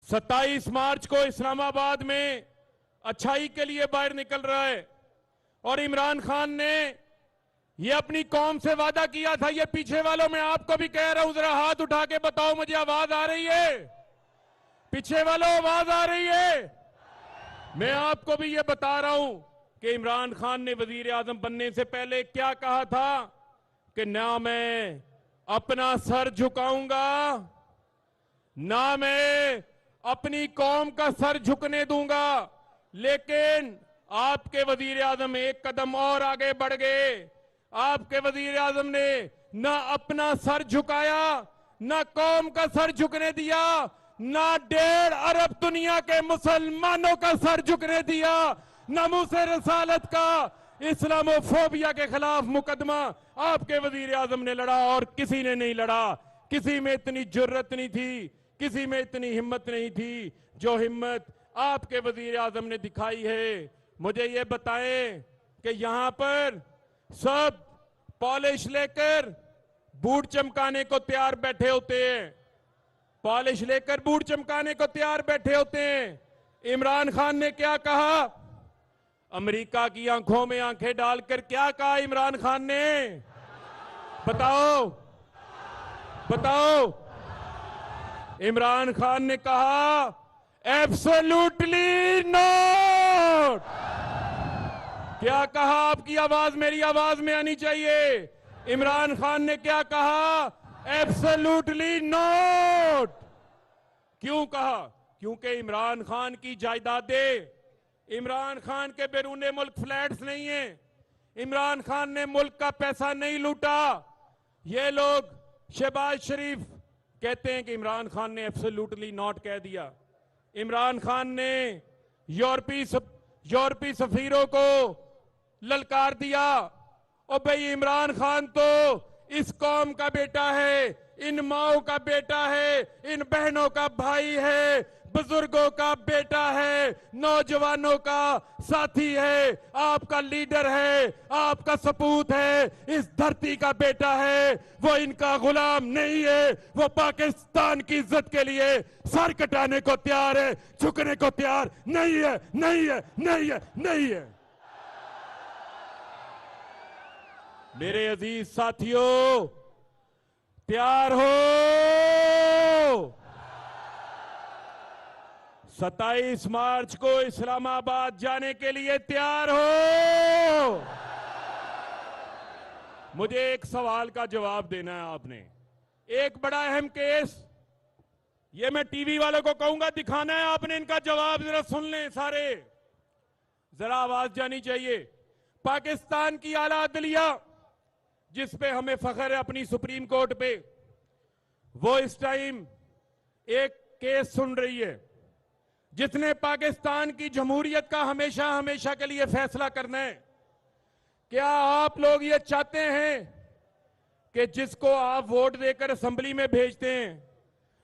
27 मार्च को इस्लामाबाद में अच्छाई के लिए बाहर निकल रहा है और इमरान खान ने ये अपनी कौम से वादा किया था। ये पीछे वालों में आपको भी कह रहा हूं, जरा हाथ उठा के बताओ मुझे आवाज आ रही है? पीछे वालों आवाज आ रही है? मैं आपको भी ये बता रहा हूं कि इमरान खान ने वजीर आजम बनने से पहले क्या कहा था कि ना मैं अपना सर झुकाऊंगा, ना मैं अपनी कौम का सर झुकने दूंगा। लेकिन आपके वजीर आजम एक कदम और आगे बढ़ गए। आपके वजीर आजम ने ना अपना सर झुकाया, ना कौम का सर झुकने दिया, ना 1.5 अरब दुनिया के मुसलमानों का सर झुकने दिया। नामूसे रसालत का इस्लामोफोबिया के खिलाफ मुकदमा आपके वजीर आजम ने लड़ा और किसी ने नहीं लड़ा। किसी में इतनी जुर्रत नहीं थी, किसी में इतनी हिम्मत नहीं थी जो हिम्मत आपके वजीर आजम ने दिखाई है। मुझे ये बताएं कि यहां पर सब पॉलिश लेकर बूट चमकाने को तैयार बैठे होते हैं, पॉलिश लेकर बूट चमकाने को तैयार बैठे होते हैं। इमरान खान ने क्या कहा? अमेरिका की आंखों में आंखें डालकर क्या कहा इमरान खान ने? बताओ बताओ। इमरान खान ने कहा एब्सोल्युटली नॉट। क्या कहा? आपकी आवाज मेरी आवाज में आनी चाहिए। इमरान खान ने क्या कहा? Absolutely not. क्यों कहा? क्योंकि इमरान खान की जायदादें, इमरान खान के बैरूने मुल्क फ्लैट्स नहीं है, इमरान खान ने मुल्क का पैसा नहीं लूटा। ये लोग शहबाज शरीफ कहते हैं कि इमरान खान ने एब्सोल्युटली नॉट कह दिया। इमरान खान ने यूरोपीय सफीरों को ललकार दिया। और भाई इमरान खान तो इस कौम का बेटा है, इन माओं का बेटा है, इन बहनों का भाई है, बुजुर्गों का बेटा है, नौजवानों का साथी है, आपका लीडर है, आपका सपूत है, इस धरती का बेटा है। वो इनका गुलाम नहीं है। वो पाकिस्तान की इज्जत के लिए सर कटाने को तैयार है, झुकने को तैयार नहीं है, नहीं है, नहीं है, नहीं है। मेरे अजीज साथियों, तैयार हो? 27 मार्च को इस्लामाबाद जाने के लिए तैयार हो? मुझे एक सवाल का जवाब देना है आपने। एक बड़ा अहम केस, ये मैं टीवी वालों को कहूंगा दिखाना है आपने। इनका जवाब जरा सुन लें सारे, जरा आवाज जानी चाहिए। पाकिस्तान की आला अदलिया, जिस पे हमें फख्र है अपनी सुप्रीम कोर्ट पे, वो इस टाइम एक केस सुन रही है जिसने पाकिस्तान की जमहूरियत का हमेशा हमेशा के लिए फैसला करना है। क्या आप लोग ये चाहते हैं कि जिसको आप वोट देकर असेंबली में भेजते हैं,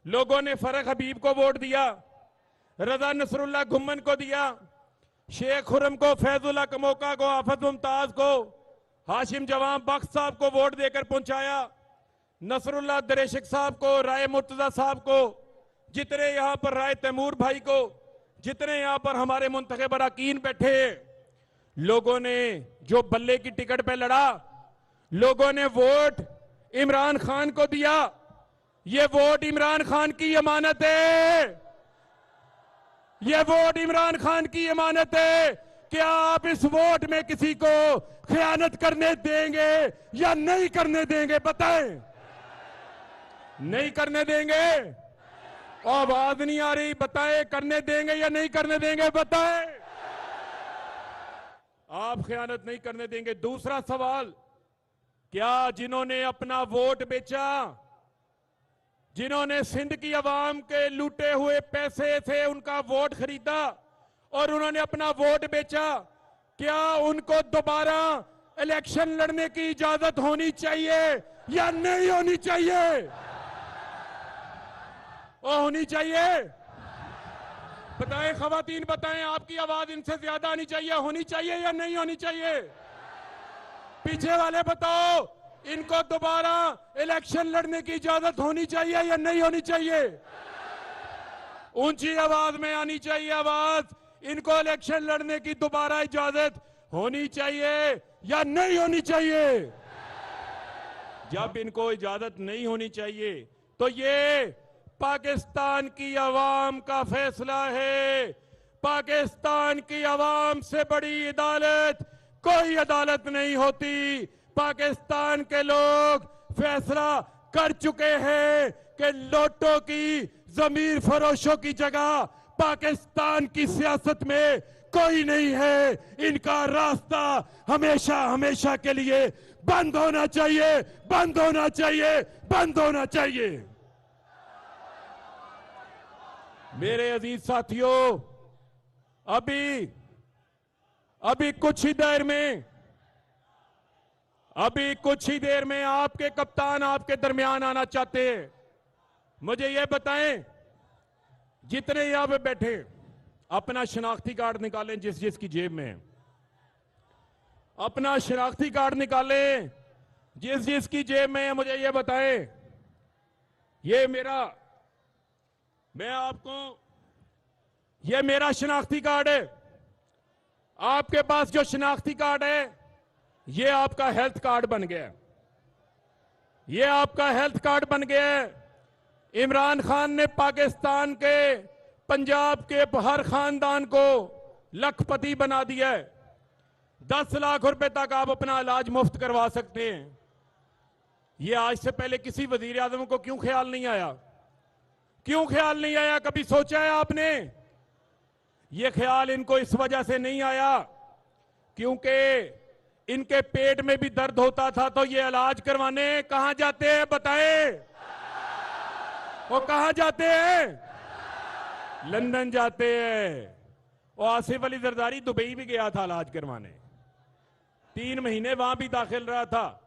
लोगों ने फरक हबीब को वोट दिया, रजा नसरुल्लाह घुम्मन को दिया, शेख खुरम को, फैजुल्लाह कमोका को, आफत मुमताज को, हाशिम जवान बख्श साहब को वोट देकर पहुंचाया, नसरुल्लाह दरेशिक साहब को, राय मुर्तजा साहब को, जितने यहां पर राय तैमूर भाई को, जितने यहां पर हमारे मुंतखब अरकान बैठे, लोगों ने जो बल्ले की टिकट पे लड़ा, लोगों ने वोट इमरान खान को दिया। ये वोट इमरान खान की अमानत है। ये वोट इमरान खान की अमानत है। क्या आप इस वोट में किसी को खयानत करने देंगे या नहीं करने देंगे? बताएं। नहीं करने देंगे? आवाज नहीं आ रही। बताएं, करने देंगे या नहीं करने देंगे? बताएं। आप खयानत नहीं करने देंगे। दूसरा सवाल, क्या जिन्होंने अपना वोट बेचा, जिन्होंने सिंध की आवाम के लूटे हुए पैसे से उनका वोट खरीदा और उन्होंने अपना वोट बेचा, क्या उनको दोबारा इलेक्शन लड़ने की इजाजत होनी चाहिए या नहीं होनी चाहिए? और होनी चाहिए? बताएं खवातीन, बताएं। आपकी आवाज इनसे ज्यादा आनी चाहिए। होनी चाहिए या नहीं होनी चाहिए? पीछे वाले बताओ, इनको दोबारा इलेक्शन लड़ने की इजाजत होनी चाहिए या नहीं होनी चाहिए? ऊंची आवाज में आनी चाहिए आवाज। इनको इलेक्शन लड़ने की दोबारा इजाजत होनी चाहिए या नहीं होनी चाहिए? जब इनको इजाजत नहीं होनी चाहिए तो ये पाकिस्तान की आवाम का फैसला है। पाकिस्तान की आवाम से बड़ी अदालत कोई अदालत नहीं होती। पाकिस्तान के लोग फैसला कर चुके हैं कि लोटों की जमीर फरोशों की जगह पाकिस्तान की सियासत में कोई नहीं है। इनका रास्ता हमेशा हमेशा के लिए बंद होना चाहिए, बंद होना चाहिए, बंद होना चाहिए। मेरे अजीज साथियों, अभी कुछ ही देर में आपके कप्तान आपके दरमियान आना चाहते हैं। मुझे यह बताएं, जितने यहां पे बैठे अपना शनाख्ती कार्ड निकालें, जिसकी जेब में है अपना शनाख्ती कार्ड निकालें, जिसकी जेब में है। मुझे यह बताएं, ये मेरा शनाख्ती कार्ड है। आपके पास जो शनाख्ती कार्ड है ये आपका हेल्थ कार्ड बन गया। ये आपका हेल्थ कार्ड बन गया है। इमरान खान ने पाकिस्तान के पंजाब के हर खानदान को लखपति बना दिया है। 10 लाख रुपए तक आप अपना इलाज मुफ्त करवा सकते हैं। ये आज से पहले किसी वजीर आजम को क्यों ख्याल नहीं आया? क्यों ख्याल नहीं आया? कभी सोचा है आपने? ये ख्याल इनको इस वजह से नहीं आया क्योंकि इनके पेट में भी दर्द होता था, तो ये इलाज करवाने कहां जाते हैं बताएं? वो कहां जाते हैं? लंदन जाते हैं। और आसिफ अली जरदारी दुबई भी गया था इलाज करवाने, 3 महीने वहां भी दाखिल रहा था।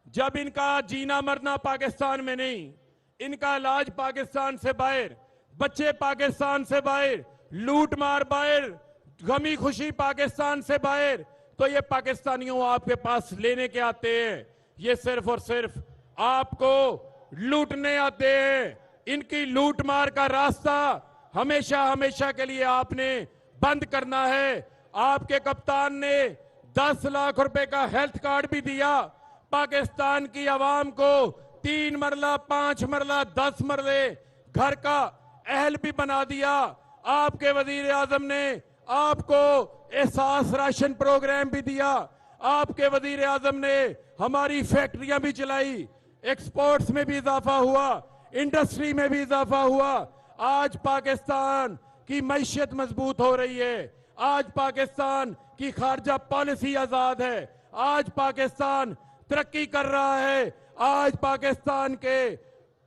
जब इनका जीना मरना पाकिस्तान में नहीं, इनका इलाज पाकिस्तान से बाहर, बच्चे पाकिस्तान से बाहर, लूट मार बाहर, गमी खुशी पाकिस्तान से बाहर, तो ये पाकिस्तानियों आपके पास लेने के आते हैं। ये सिर्फ और सिर्फ आपको लूटने आते हैं। इनकी लूट मार का रास्ता हमेशा हमेशा के लिए आपने बंद करना है। आपके कप्तान ने 10 लाख रुपए का हेल्थ कार्ड भी दिया। पाकिस्तान की आवाम को 3 मरला 5 मरला 10 मरले घर का अहल भी बना दिया। आपके वजीर आजम ने आपको एहसास राशन प्रोग्राम भी दिया। आपके वजीर आजम ने हमारी फैक्ट्रियां भी चलाई, एक्सपोर्ट्स में भी इजाफा हुआ, इंडस्ट्री में भी इजाफा हुआ। आज पाकिस्तान की मैशियत मजबूत हो रही है। आज पाकिस्तान की खारजा पॉलिसी आजाद है। आज पाकिस्तान तरक्की कर रहा है। आज पाकिस्तान के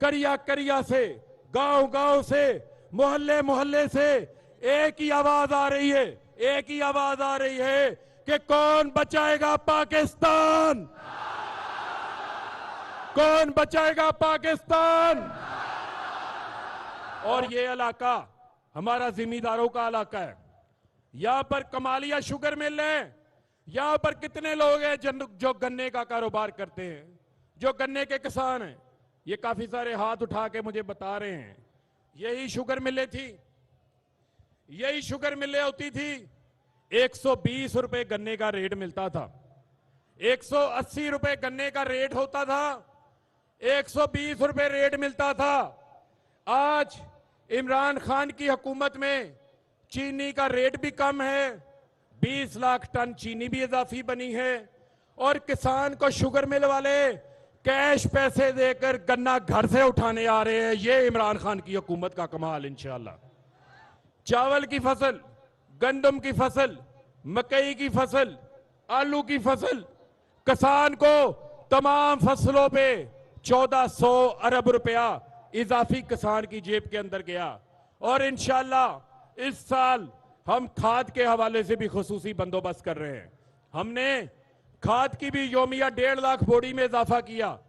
करिया करिया से, गांव गांव से, मोहल्ले मोहल्ले से एक ही आवाज आ रही है, एक ही आवाज आ रही है कि कौन बचाएगा पाकिस्तान? कौन बचाएगा पाकिस्तान? और ये इलाका हमारा जिम्मेदारों का इलाका है। यहां पर कमालिया शुगर मिल है। यहां पर कितने लोग हैं जो गन्ने का कारोबार करते हैं, जो गन्ने के किसान हैं? ये काफी सारे हाथ उठा के मुझे बता रहे हैं यही शुगर मिलें थी, यही शुगर मिलें होती थी। 120 रुपए गन्ने का रेट मिलता था, 180 रुपए गन्ने का रेट होता था, 120 रुपए रेट मिलता था। आज इमरान खान की हुकूमत में चीनी का रेट भी कम है, 20 लाख टन चीनी भी इजाफी बनी है और किसान को शुगर मिल वाले कैश पैसे देकर गन्ना घर से उठाने आ रहे हैं। ये इमरान खान की हुकूमत का कमाल। इंशाअल्लाह चावल की फसल, गंदम की फसल, मकई की फसल, आलू की फसल, किसान को तमाम फसलों पे 1400 अरब रुपया इजाफी किसान की जेब के अंदर गया। और इंशाअल्लाह इस साल हम खाद के हवाले से भी खुसूसी बंदोबस्त कर रहे हैं। हमने खाद की भी योमिया 1.5 लाख बोरी में इजाफा किया।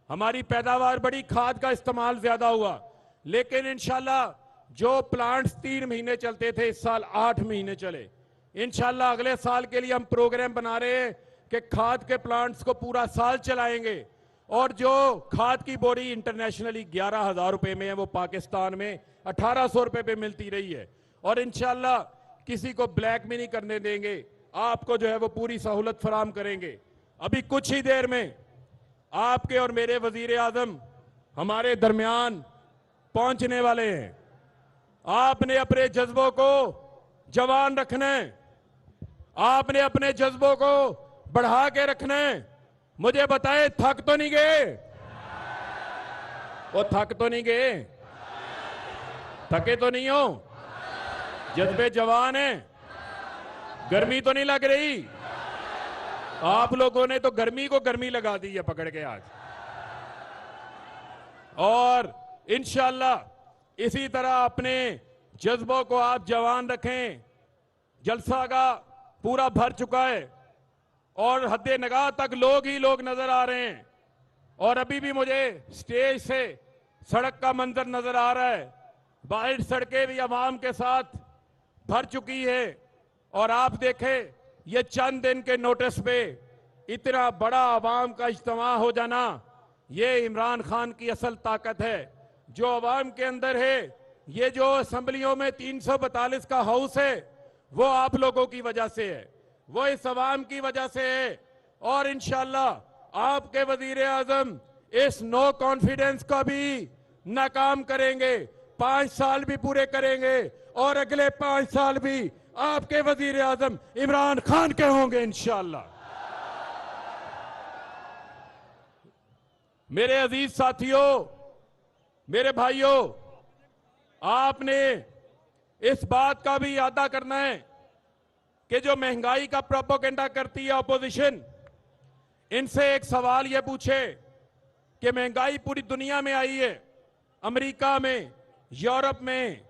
हमारी पैदावार बढ़ी, खाद का इस्तेमाल ज्यादा हुआ। लेकिन इंशाल्लाह जो प्लांट्स 3 महीने चलते थे इस साल 8 महीने चले। इंशाल्लाह अगले साल के लिए हम प्रोग्राम बना रहे हैं कि खाद के प्लांट्स को पूरा साल चलाएंगे और जो खाद की बोरी इंटरनेशनली 11,000 रुपए में है, वो पाकिस्तान में 1,800 रुपए पे मिलती रही है। और इंशाल्लाह किसी को ब्लैक में नहीं करने देंगे, आपको जो है वो पूरी सहूलत फराम करेंगे। अभी कुछ ही देर में आपके और मेरे वजीर आजम हमारे दरमियान पहुंचने वाले हैं। आपने अपने जज्बों को जवान रखना है, आपने अपने जज्बों को बढ़ा के रखना है। मुझे बताए, थक तो नहीं गए? वो थक तो नहीं गए? थके तो नहीं हो? जज्बे जवान है? गर्मी तो नहीं लग रही? आप लोगों ने तो गर्मी को गर्मी लगा दी है पकड़ के आज। और इंशाल्लाह इसी तरह अपने जज्बों को आप जवान रखें। जलसा का पूरा भर चुका है और हद्दे नगाह तक लोग ही लोग नजर आ रहे हैं। और अभी भी मुझे स्टेज से सड़क का मंजर नजर आ रहा है, बाहर सड़कें भी आवाम के साथ भर चुकी है। और आप देखें, ये चंद दिन के नोटिस पे इतना बड़ा आवाम का इज्तिमा हो जाना, ये इमरान खान की असल ताकत है जो आवाम के अंदर है। ये जो असेंबलियों में 342 का हाउस है, वो आप लोगों की वजह से है, वो इस अवाम की वजह से है। और इंशाल्लाह आपके वजीर आजम इस नो कॉन्फिडेंस को भी नाकाम करेंगे, 5 साल भी पूरे करेंगे और अगले 5 साल भी आपके वजीर आजम इमरान खान के होंगे इंशाल्लाह। मेरे अजीज साथियों, मेरे भाइयों, आपने इस बात का भी यादा करना है कि जो महंगाई का प्रोपेगेंडा करती है अपोजिशन, इनसे एक सवाल यह पूछे कि महंगाई पूरी दुनिया में आई है, अमेरिका में, यूरोप में,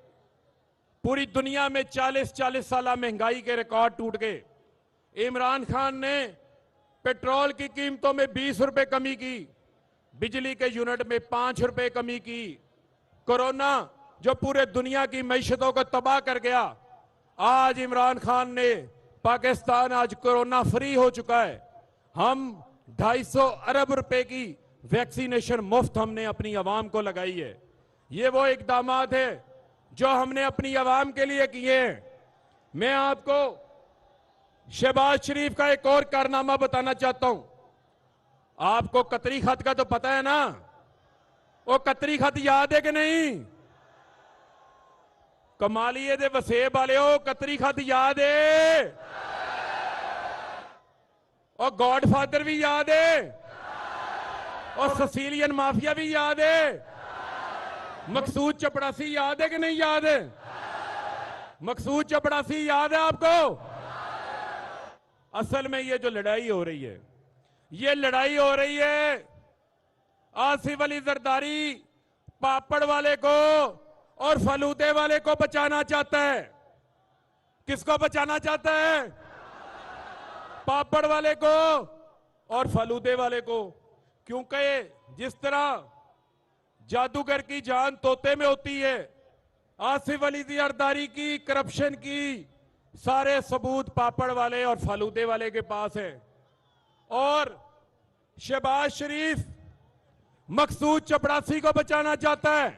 पूरी दुनिया में 40 साल महंगाई के रिकॉर्ड टूट गए। इमरान खान ने पेट्रोल की कीमतों में 20 रुपए कमी की, बिजली के यूनिट में 5 रुपए कमी की। कोरोना जो पूरे दुनिया की मैशतों को तबाह कर गया, आज इमरान खान ने, पाकिस्तान आज कोरोना फ्री हो चुका है। हम 250 अरब रुपए की वैक्सीनेशन मुफ्त हमने अपनी आवाम को लगाई है। ये वो इकदामात है जो हमने अपनी आवाम के लिए किए हैं। मैं आपको शहबाज शरीफ का एक और कारनामा बताना चाहता हूं। आपको कतरी खत का तो पता है ना? वो कतरी खत याद है कि नहीं? कमालिए दे वसेब वाले हो, कतरी खत याद है? और गॉडफादर भी याद है? और सिसिलियन माफिया भी याद है? मकसूद चपड़ासी याद है कि नहीं याद है? मकसूद चपड़ासी याद है आपको? असल में ये जो लड़ाई हो रही है, ये लड़ाई हो रही है आसिफ अली जरदारी पापड़ वाले को और फलूदे वाले को बचाना चाहता है। किसको बचाना चाहता है? पापड़ वाले को और फलूदे वाले को। क्योंकि जिस तरह जादूगर की जान तोते में होती है, आसिफ अली जरदारी की करप्शन की सारे सबूत पापड़ वाले और फलूदे वाले के पास है। और शहबाज शरीफ मकसूद चपड़ासी को बचाना चाहता है।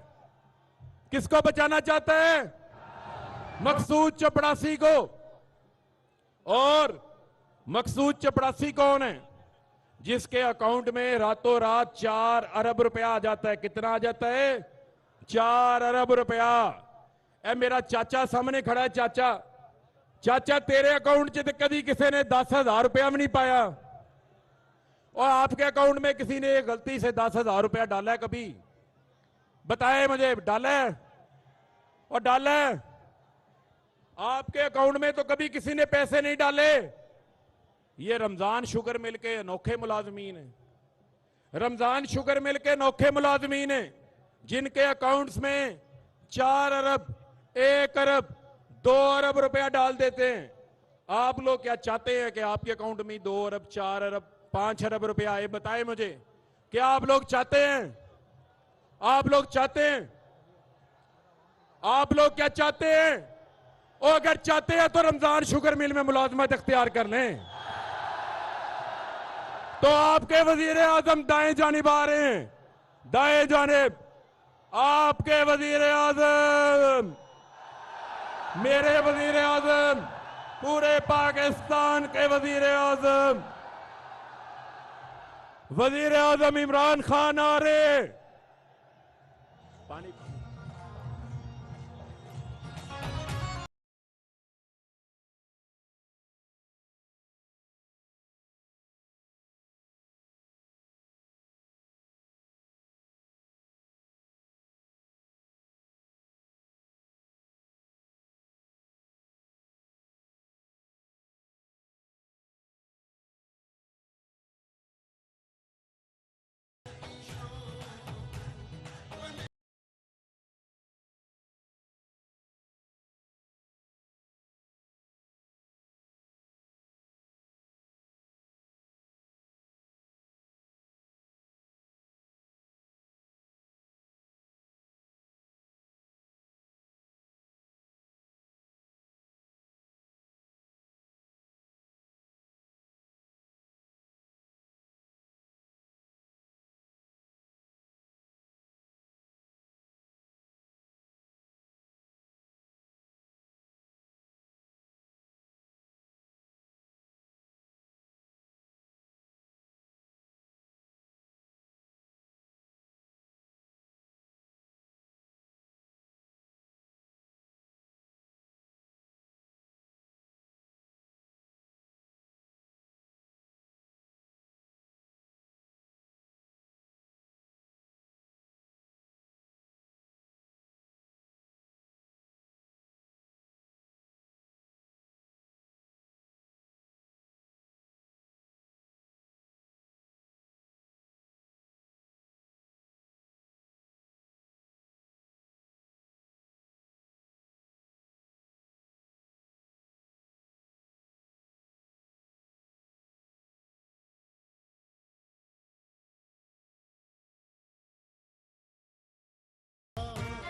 किसको बचाना चाहता है? मकसूद चपड़ासी को। और मकसूद चपड़ासी कौन है? जिसके अकाउंट में रातों रात 4 अरब रुपया आ जाता है। कितना आ जाता है? 4 अरब रुपया। ए मेरा चाचा सामने खड़ा है। चाचा तेरे अकाउंट च कभी किसी ने 10,000 रुपया भी नहीं पाया, और आपके अकाउंट में किसी ने गलती से 10,000 रुपया डाला है कभी? बताए मुझे, डाला है? और डाला है? आपके अकाउंट में तो कभी किसी ने पैसे नहीं डाले। ये रमजान शुगर मिल के अनोखे मुलाजमीन है। रमजान शुगर मिल के अनोखे मुलाजमीन है जिनके अकाउंट्स में 4 अरब, 1 अरब, 2 अरब रुपया डाल देते हैं। आप लोग क्या चाहते हैं कि आपके अकाउंट में 2 अरब, 4 अरब, 5 अरब रुपया आए? बताए मुझे, क्या आप लोग चाहते हैं? आप लोग चाहते हैं? आप लोग क्या चाहते हैं? और अगर चाहते हैं तो रमजान शुगर मिल में मुलाजमत इख्तियार कर लें। तो आपके वजीर आजम दाएं जानिब आ रहे हैं, दाएं जानिब आपके वजीर आजम, मेरे वजीर आजम, पूरे पाकिस्तान के वजीर आजम इमरान खान आ रहे। पानी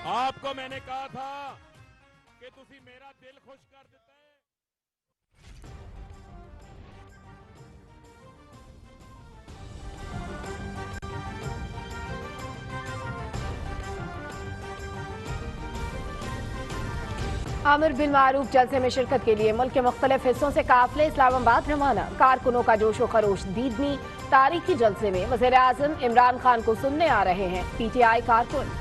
आपको मैंने कहा था कि तुसी मेरा दिल खुश कर देते हैं। आमिर बिन मारूफ जलसे में शिरकत के लिए मुल्क के मुख्तलिफ हिस्सों से काफिले इस्लामाबाद रवाना। कारकुनों का जोशो खरोश दीदनी। तारीखी जलसे में वज़ीर आज़म इमरान खान को सुनने आ रहे हैं PTI कारकुन।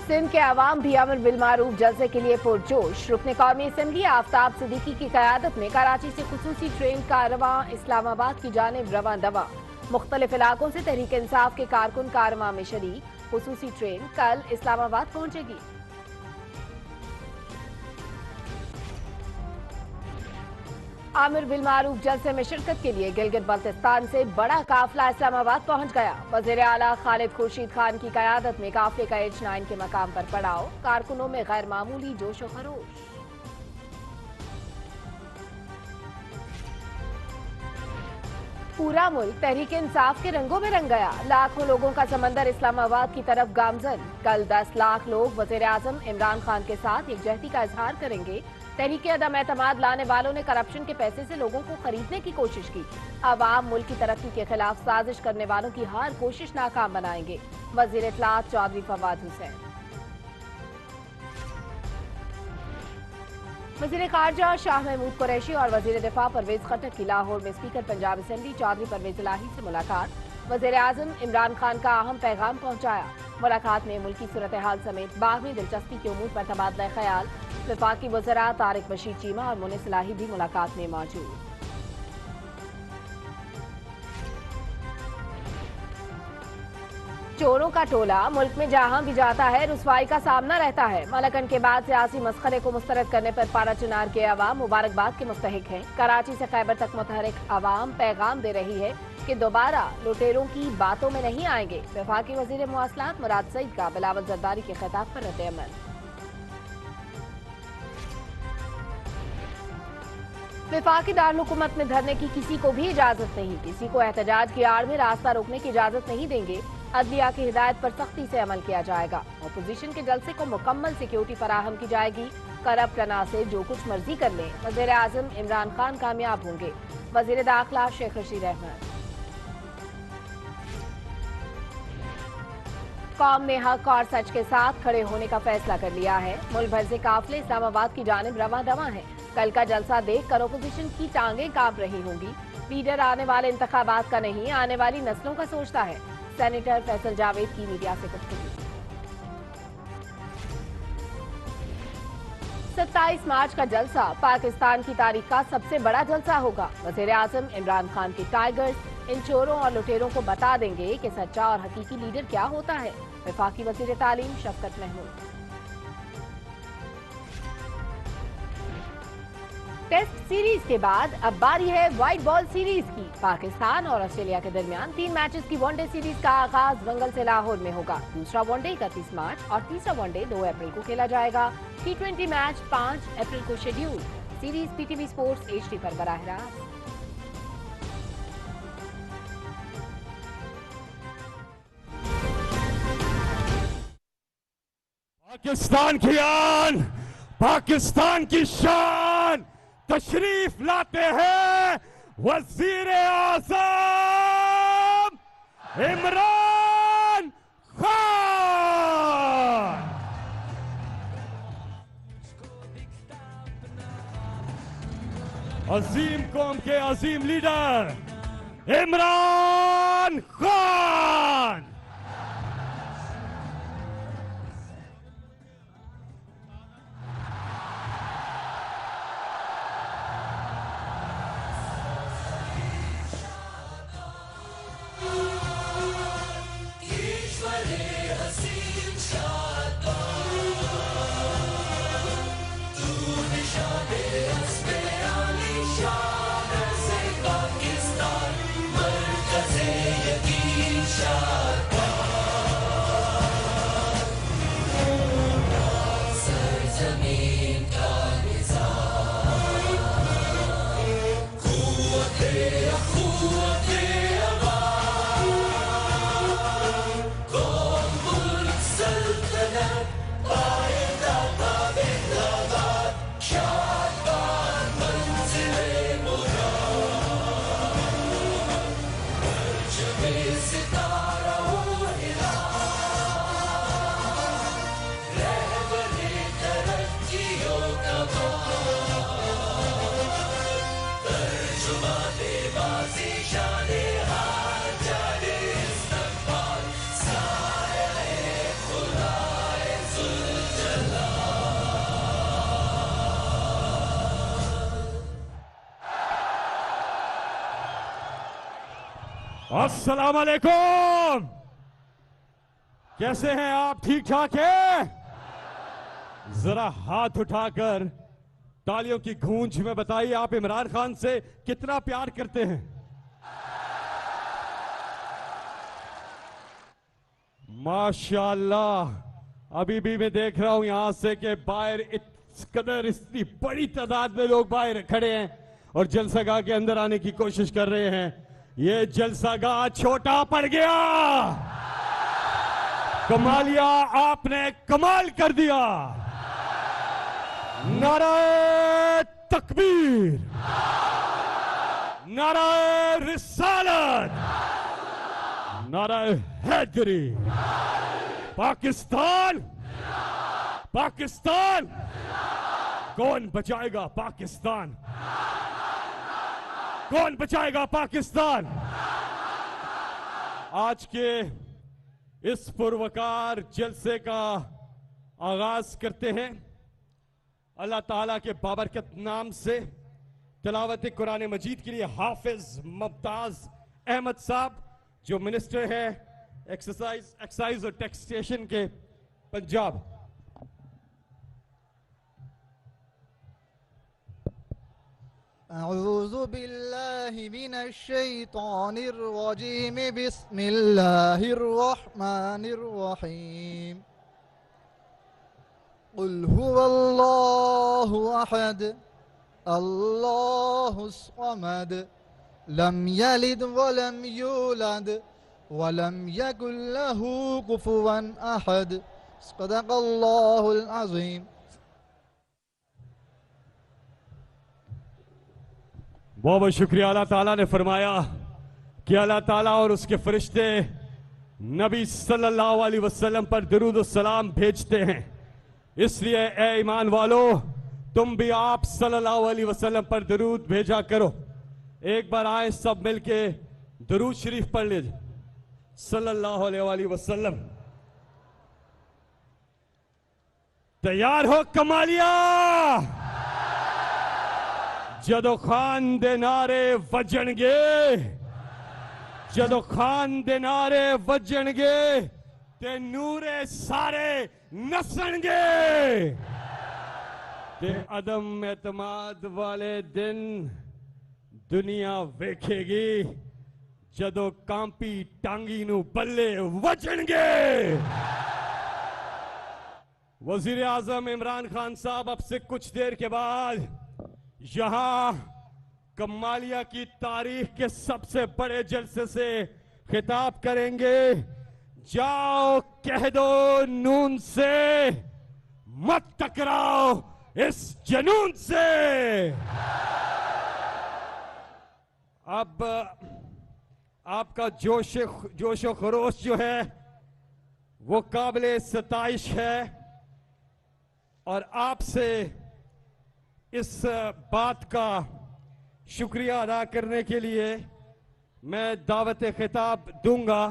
सिंध के अवाम भी आमिर बिन मारूफ जलसे के लिए पुरजोश। रुकने कौमी असम्बली आफ्ताब सिद्दीकी की क़यादत में कराची से खुसूसी ट्रेन कारवां इस्लामाबाद की जानिब रवां दवा। मुख्तलिफ इलाकों से तहरीक इंसाफ के कारकुन कारवां में शरीक। खुसूसी ट्रेन कल इस्लामाबाद पहुंचेगी। आमिर बिन मारूफ जलसे में शिरकत के लिए गिलगित बल्तिस्तान से बड़ा काफिला इस्लामाबाद पहुंच गया। वज़ीर आला खालिद खुर्शीद खान की क़यादत में काफिले का H9 के मकाम पर पड़ाव। कारकुनों में गैर मामूली जोशो खरोश। पूरा मुल्क तहरीक इंसाफ के रंगों में रंग गया। लाखों लोगों का समंदर इस्लामाबाद की तरफ गामजन। कल 10 लाख लोग वज़ीर आज़म इमरान खान के साथ यकजहती का इजहार करेंगे। तहरीक अदम एतमाद लाने वालों ने करप्शन के पैसे से लोगों को खरीदने की कोशिश की। अवाम मुल्क की तरक्की के खिलाफ साजिश करने वालों की हर कोशिश नाकाम बनाएंगे। वज़ीर इत्तलात चौधरी फवाद हुसैन। वज़ीर ख़ारजा शाह महमूद कुरैशी और वज़ीर दिफा परवेज खट्टक की लाहौर में स्पीकर पंजाब असेंबली चौधरी परवेज इलाही से मुलाकात। वज़ीर आज़म इमरान खान का अहम पैगाम पहुंचाया। मुलाकात में मुल्की सूरत हाल समेत बागमी दिलचस्पी के उमूर पर तबादला ख्याल। वफाकी वज़रा तारिक बशीर चीमा और मुनिस इलाही भी मुलाकात में मौजूद। चोरों का टोला मुल्क में जहां भी जाता है रुसवाई का सामना रहता है। मलकन के बाद सियासी मस्खरे को मुस्तरद करने पर पारा चिनार के अवाम मुबारकबाद के मुस्तहिक हैं। कराची से खैबर तक मुतहरिक अवाम पैगाम दे रही है कि दोबारा लुटेरों की बातों में नहीं आएंगे। वफाकी वजीर मुवासलात मुराद सईद का बिलावल जरदारी के खिताब पर रद्द-ए-अमल। वफाकी दारुल-हुकूमत में धरने की किसी को भी इजाजत नहीं। किसी को एहतजाज की आड़ में रास्ता रोकने की इजाजत नहीं देंगे। अदलिया की हिदायत पर सख्ती से अमल किया जाएगा। अपोजिशन के जलसे को मुकम्मल सिक्योरिटी फराहम की जाएगी। करप्ट अनासिर जो कुछ मर्जी कर लें, वजीर आजम इमरान खान कामयाब होंगे। वजीर दाखिला शेख रशीद अहमद। कौम ने हक और सच के साथ खड़े होने का फैसला कर लिया है। मुल्क भर से काफिले इस्लामाबाद की जानिब रवां दवा है। कल का जलसा देखकर अपोजिशन की टांगें कांप रही होंगी। लीडर आने वाले इंतखाबात का नहीं, आने वाली नस्लों का सोचता है। सेनेटर फैसल जावेद की मीडिया से गुफ्तगू। 27 मार्च का जलसा पाकिस्तान की तारीख का सबसे बड़ा जलसा होगा। वजीर आजम इमरान खान के टाइगर्स इन चोरों और लुटेरों को बता देंगे कि सच्चा और हकीकी लीडर क्या होता है। वफाकी वजीर तालीम शफकत महमूद। टेस्ट सीरीज के बाद अब बारी है व्हाइट बॉल सीरीज की। पाकिस्तान और ऑस्ट्रेलिया के दरमियान 3 मैचेस की वनडे सीरीज का आगाज मंगल से लाहौर में होगा। दूसरा वनडे 31 मार्च और तीसरा वनडे 2 अप्रैल को खेला जाएगा। T20 मैच 5 अप्रैल को schedule. Series PTV sports HD पर बराह रास्त। पाकिस्तान की आन, पाकिस्तान की शान, तशरीफ लाते हैं वजीर आजम इमरान खान। अजीम कौम के अजीम लीडर इमरान खान। अस्सलाम वालेकुम। कैसे हैं आप? ठीक ठाक हैं? जरा हाथ उठाकर तालियों की गूंज में बताइए आप इमरान खान से कितना प्यार करते हैं। माशाअल्लाह, अभी भी मैं देख रहा हूं यहां से कि बाहर इस कदर इतनी बड़ी तादाद में लोग बाहर खड़े हैं और जलसागाह के अंदर आने की कोशिश कर रहे हैं। ये जलसागाह छोटा पड़ गया। कमालिया, आपने कमाल कर दिया। नारे तकबीर, नारे रिसालत, नारे हैदरी। पाकिस्तान, पाकिस्तान, कौन बचाएगा पाकिस्तान? कौन बचाएगा पाकिस्तान? आज के इस पुरवकार जलसे का आगाज करते हैं अल्लाह ताला के बाबरकत नाम से। तिलावत कुरान मजीद के लिए हाफिज मुमताज अहमद साहब जो मिनिस्टर है एक्साइज और टैक्सेशन के पंजाब। अऊज़ु बिल्लाहि मिनश शैतानिर रजीम बिस्मिल्लाहिर रहमानिर रहीम। कुल हुवल्लाहु अहद अल्लाहुस समद लम यलिद वलम यूलद वलम यकुल लहू कुफुवन अहद। सदक़ल्लाहुल अज़ीम। बहुत बहुत शुक्रिया। अल्लाह ताला ने फरमाया कि अल्लाह ताला और उसके फरिश्ते नबी सल्लल्लाहु अलैहि वसल्लम पर दरूद और सलाम भेजते हैं। इसलिए ए ईमान वालों, तुम भी आप सल्लल्लाहु अलैहि वसल्लम पर दरूद भेजा करो। एक बार आए सब मिलके दरूद शरीफ पढ़ लीजिए सल्लल्लाहु अलैहि वसल्लम। तैयार हो कमालिया? जदों खान दे नारे वजणगे, जदों खान दे नारे वजणगे ते नूरे सारे नसणगे ते अदम एतमाद वाले दिन दुनिया वेखेगी जदों कांपी टांगी नू बल्ले वजणगे। वजीर आजम इमरान खान साहब अब से कुछ देर के बाद यहां कमालिया की तारीख के सबसे बड़े जलसे से खिताब करेंगे। जाओ कह दो नून से, मत टकराओ इस जनून से। अब आपका जोशो खरोश जो है वो काबिले सताइश है और आपसे इस बात का शुक्रिया अदा करने के लिए मैं दावत खिताब दूंगा,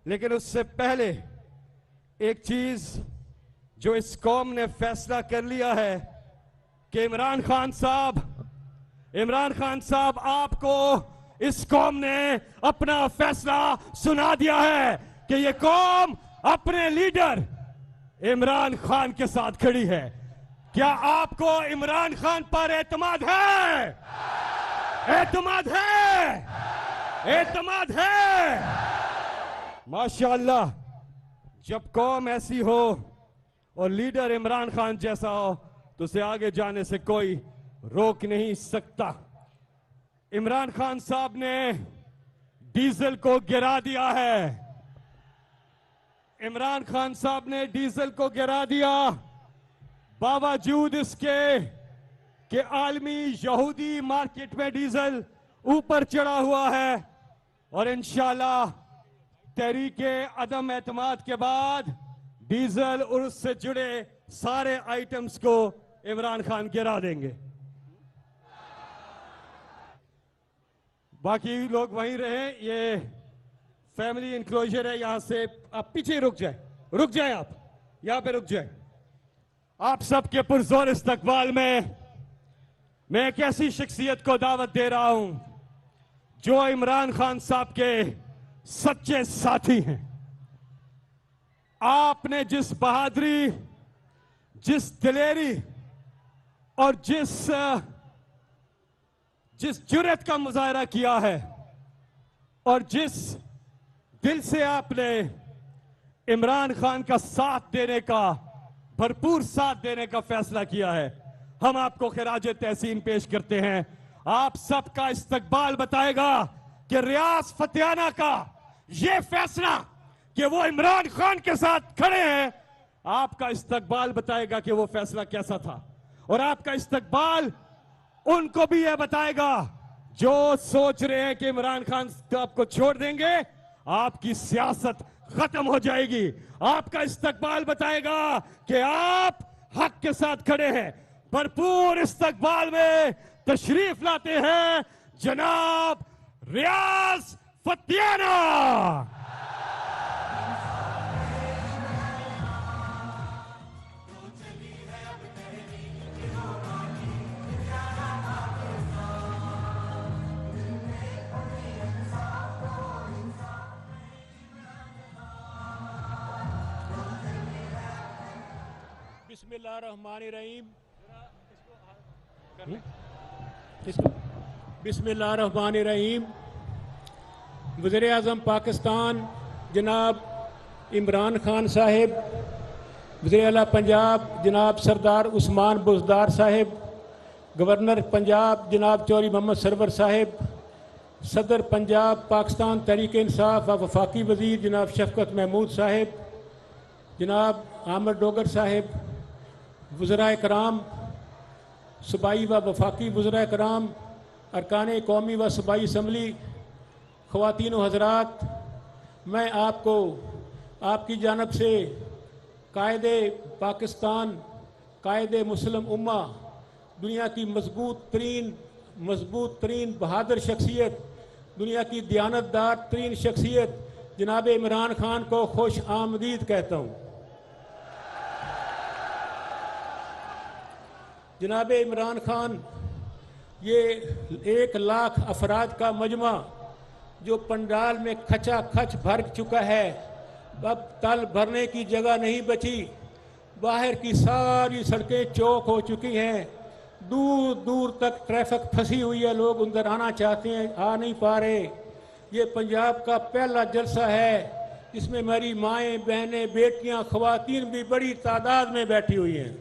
लेकिन उससे पहले एक चीज जो इस कौम ने फैसला कर लिया है कि इमरान खान साहब आपको इस कौम ने अपना फैसला सुना दिया है कि ये कौम अपने लीडर इमरान खान के साथ खड़ी है। क्या आपको इमरान खान पर एतमाद है? एतमाद है? एतमाद है? माशाअल्लाह, जब कौम ऐसी हो और लीडर इमरान खान जैसा हो तो उसे आगे जाने से कोई रोक नहीं सकता। इमरान खान साहब ने डीजल को गिरा दिया है। इमरान खान साहब ने डीजल को गिरा दिया, बावजूद इसके कि आलमी यहूदी मार्केट में डीजल ऊपर चढ़ा हुआ है। और इंशाल्लाह तहरीके अदम एतमाद के बाद डीजल और उससे जुड़े सारे आइटम्स को इमरान खान गिरा देंगे। बाकी लोग वहीं रहे, ये फैमिली इंक्लोजर है, यहां से आप पीछे रुक जाए आप यहां पे रुक जाए। आप सबके पुरजोर इस्तकबाल में मैं एक ऐसी शख्सियत को दावत दे रहा हूं जो इमरान खान साहब के सच्चे साथी हैं। आपने जिस बहादुरी, जिस दिलेरी और जिस जुर्रत का मुजाहरा किया है और जिस दिल से आपने इमरान खान का साथ देने का, भरपूर साथ देने का फैसला किया है, हम आपको खिराज तहसीन पेश करते हैं। आप सबका इस्तकबाल बताएगा कि रियाज फतियाना का ये फैसला कि वो इमरान खान के साथ खड़े हैं, आपका इस्तकबाल बताएगा कि वो फैसला कैसा था। और आपका इस्तकबाल उनको भी यह बताएगा जो सोच रहे हैं कि इमरान खान साहब को छोड़ देंगे, आपकी सियासत खत्म हो जाएगी। आपका इस्तकबाल बताएगा कि आप हक के साथ खड़े हैं। भरपूर इस्तकबाल में तशरीफ लाते हैं जनाब रियाज फतियाना। बिस्मिल्लाहिर्रहमानिर्रहीम। वज़ीर आज़म पाकिस्तान जनाब इमरान खान साहिब, वज़ीर आला पंजाब जनाब सरदार उस्मान बुज़दार साहिब, गवर्नर पंजाब जनाब चौधरी मोहम्मद सरवर साहिब, सदर पंजाब पाकिस्तान तहरीक इंसाफ व वफाकी वज़ीर जनाब शफकत महमूद साहिब, जनाब आमिर डोगर साहिब, वज़राए कराम सूबाई व वफाकी वज़राए कराम, अरकान कौमी व सूबाई असम्बली, ख़वातीन व हज़रात, मैं आपको आपकी जानब से कायदे पाकिस्तान, कायदे मुस्लिम उम्मा, दुनिया की मजबूत तरीन बहादुर शख्सियत, दुनिया की दयानतदार तरीन शख्सियत जनाब इमरान खान को खुश आमदीद कहता हूँ। जनाब इमरान खान ये 1 लाख अफराद का मजमा जो पंडाल में खचा खच भर चुका है, अब तल भरने की जगह नहीं बची। बाहर की सारी सड़कें चौक हो चुकी हैं, दूर दूर तक ट्रैफिक फंसी हुई है, लोग अंदर आना चाहते हैं, आ नहीं पा रहे। ये पंजाब का पहला जलसा है जिसमें मेरी माएँ, बहनें, बेटियां, ख़वातीन भी बड़ी तादाद में बैठी हुई हैं।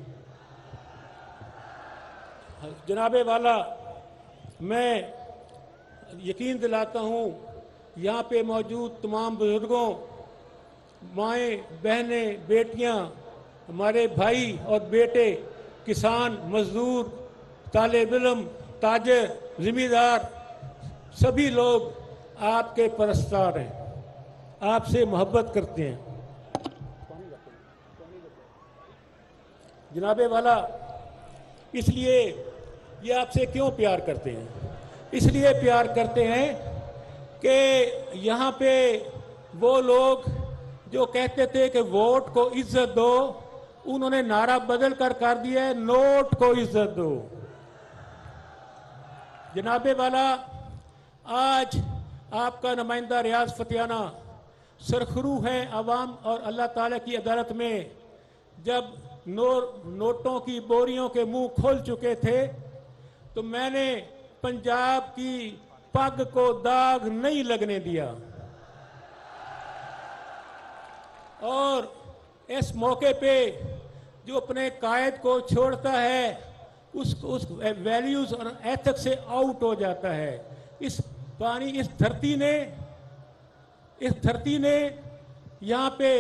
जनाबे वाला, मैं यकीन दिलाता हूँ यहाँ पे मौजूद तमाम बुजुर्गों, माएँ, बहनें, बेटियाँ, हमारे भाई और बेटे, किसान, मजदूर, तालिब इल्म, ताजिर, जिम्मेदार, सभी लोग आपके परस्तार हैं, आपसे मोहब्बत करते हैं। जनाबे वाला, इसलिए ये आपसे क्यों प्यार करते हैं? इसलिए प्यार करते हैं कि यहाँ पे वो लोग जो कहते थे कि वोट को इज्जत दो, उन्होंने नारा बदल कर दिया है, नोट को इज्जत दो। जनाबे वाला, आज आपका नुमाइंदा रियाज फतियाना सरखरू है अवाम और अल्लाह ताला की अदालत में। जब नोटों की बोरियों के मुंह खोल चुके थे तो मैंने पंजाब की पग को दाग नहीं लगने दिया, और इस मौके पे जो अपने कायद को छोड़ता है उस वैल्यूज और एथिक्स से आउट हो जाता है। इस धरती ने यहाँ पे